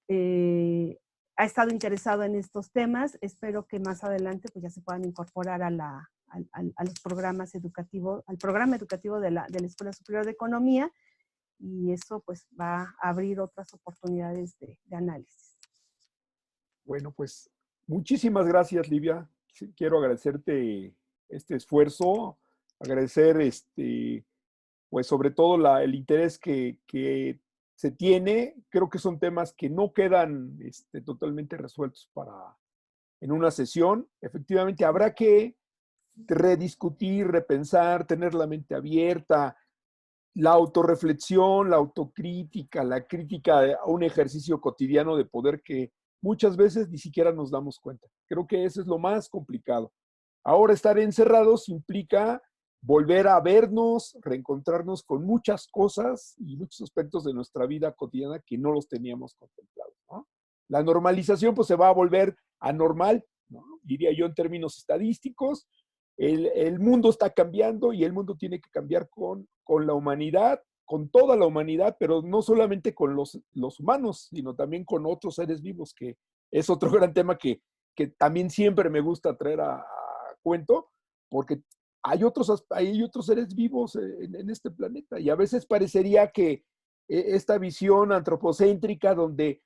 [SPEAKER 2] ha estado interesado en estos temas. Espero que más adelante pues ya se puedan incorporar a los programas educativos, al programa educativo de la Escuela Superior de Economía, y eso pues va a abrir otras oportunidades de análisis.
[SPEAKER 1] Bueno, pues muchísimas gracias, Livia. Quiero agradecerte este esfuerzo, agradecer pues sobre todo el interés que se tiene. Creo que son temas que no quedan totalmente resueltos en una sesión. Efectivamente, habrá que rediscutir, repensar, tener la mente abierta, la autorreflexión, la autocrítica, la crítica a un ejercicio cotidiano de poder que muchas veces ni siquiera nos damos cuenta. Creo que eso es lo más complicado. Ahora estar encerrados implica volver a vernos, reencontrarnos con muchas cosas y muchos aspectos de nuestra vida cotidiana que no los teníamos contemplados, ¿no? La normalización pues se va a volver anormal, ¿no? Diría yo en términos estadísticos. El mundo está cambiando y el mundo tiene que cambiar con la humanidad, con toda la humanidad, pero no solamente con los humanos, sino también con otros seres vivos, que es otro gran tema que también siempre me gusta traer a cuento, porque hay otros seres vivos en este planeta y a veces parecería que esta visión antropocéntrica donde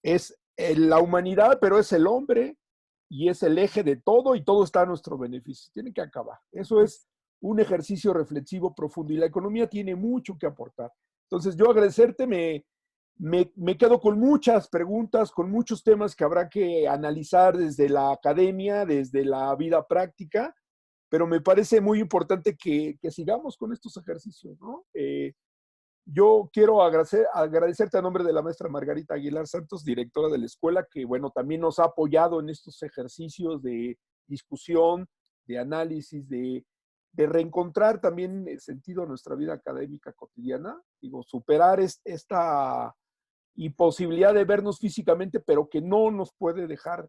[SPEAKER 1] es la humanidad, pero es el hombre y es el eje de todo y todo está a nuestro beneficio. Tiene que acabar. Eso es un ejercicio reflexivo profundo y la economía tiene mucho que aportar. Entonces yo agradecerte, me quedo con muchas preguntas, con muchos temas que habrá que analizar desde la academia, desde la vida práctica, pero me parece muy importante que sigamos con estos ejercicios, ¿no? Yo quiero agradecerte a nombre de la maestra Margarita Aguilar Santos, directora de la escuela, que bueno, también nos ha apoyado en estos ejercicios de discusión, de análisis, de reencontrar también el sentido a nuestra vida académica cotidiana. Digo, superar esta imposibilidad de vernos físicamente, pero que no nos puede dejar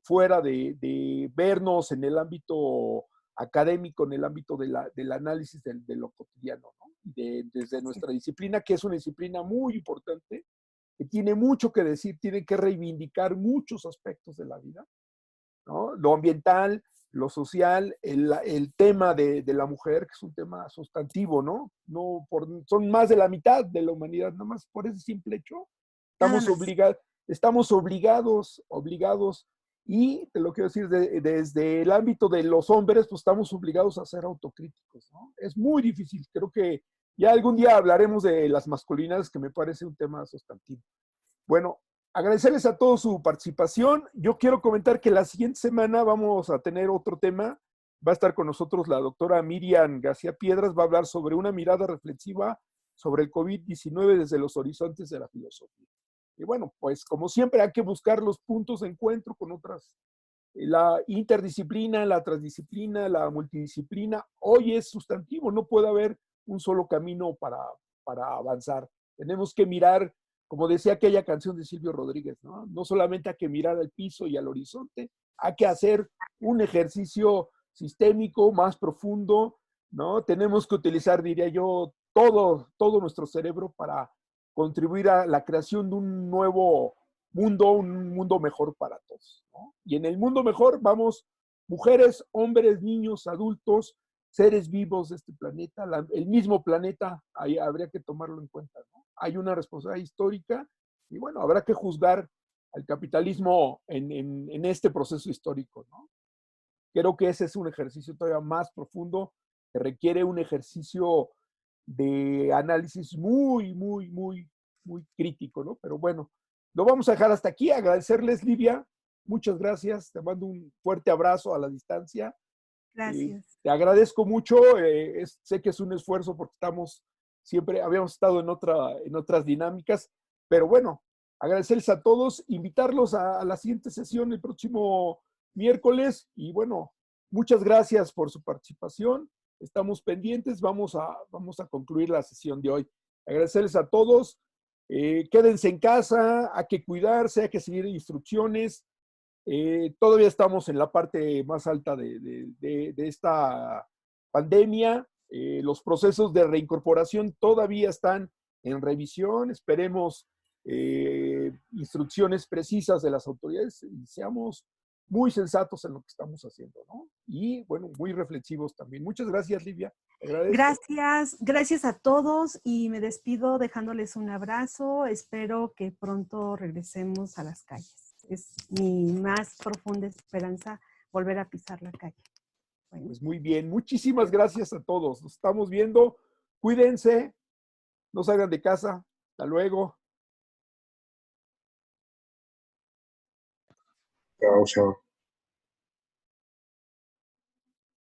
[SPEAKER 1] fuera de vernos en el ámbito académico, en el ámbito del análisis de lo cotidiano, ¿no? Desde nuestra disciplina, que es una disciplina muy importante, que tiene mucho que decir, tiene que reivindicar muchos aspectos de la vida, ¿no? Lo ambiental, lo social, el tema de la mujer, que es un tema sustantivo, ¿no? Son más de la mitad de la humanidad, nada más por ese simple hecho.
[SPEAKER 2] Nada
[SPEAKER 1] Estamos,
[SPEAKER 2] más.
[SPEAKER 1] estamos obligados, y te lo quiero decir, desde el ámbito de los hombres, pues estamos obligados a ser autocríticos, ¿no? Es muy difícil, creo que ya algún día hablaremos de las masculinidades, que me parece un tema sustantivo. Bueno, agradecerles a todos su participación. Yo quiero comentar que la siguiente semana vamos a tener otro tema. Va a estar con nosotros la doctora Miriam García Piedras, va a hablar sobre una mirada reflexiva sobre el COVID-19 desde los horizontes de la filosofía. Y bueno, pues como siempre hay que buscar los puntos de encuentro con otras, la interdisciplina, la transdisciplina, la multidisciplina. Hoy es sustantivo, no puede haber un solo camino para avanzar. Tenemos que mirar, como decía aquella canción de Silvio Rodríguez, ¿no? No solamente hay que mirar al piso y al horizonte, hay que hacer un ejercicio sistémico más profundo, ¿no? Tenemos que utilizar, diría yo, todo nuestro cerebro para contribuir a la creación de un nuevo mundo, un mundo mejor para todos, ¿no? Y en el mundo mejor vamos mujeres, hombres, niños, adultos, seres vivos de este planeta, el mismo planeta, ahí habría que tomarlo en cuenta, ¿no? Hay una responsabilidad histórica y bueno, habrá que juzgar al capitalismo en este proceso histórico, ¿no? Creo que ese es un ejercicio todavía más profundo, que requiere un ejercicio de análisis muy crítico, ¿no? Pero bueno, lo vamos a dejar hasta aquí. Agradecerles, Livia. Muchas gracias. Te mando un fuerte abrazo a la distancia.
[SPEAKER 2] Gracias.
[SPEAKER 1] Te agradezco mucho. Sé que es un esfuerzo porque habíamos estado en otras dinámicas, pero bueno, agradecerles a todos, invitarlos a la siguiente sesión el próximo miércoles y bueno, muchas gracias por su participación. Estamos pendientes, vamos a concluir la sesión de hoy. Agradecerles a todos. Quédense en casa, hay que cuidarse, hay que seguir instrucciones. Todavía estamos en la parte más alta de esta pandemia. Los procesos de reincorporación todavía están en revisión. Esperemos instrucciones precisas de las autoridades y seamos muy sensatos en lo que estamos haciendo, ¿no? Y bueno, muy reflexivos también. Muchas gracias, Livia. Te agradezco.
[SPEAKER 2] Gracias a todos y me despido dejándoles un abrazo. Espero que pronto regresemos a las calles. Es mi más profunda esperanza volver a pisar la calle. Bueno.
[SPEAKER 1] Pues muy bien, muchísimas gracias a todos. Nos estamos viendo. Cuídense, no salgan de casa. Hasta luego.
[SPEAKER 3] Chao, chao.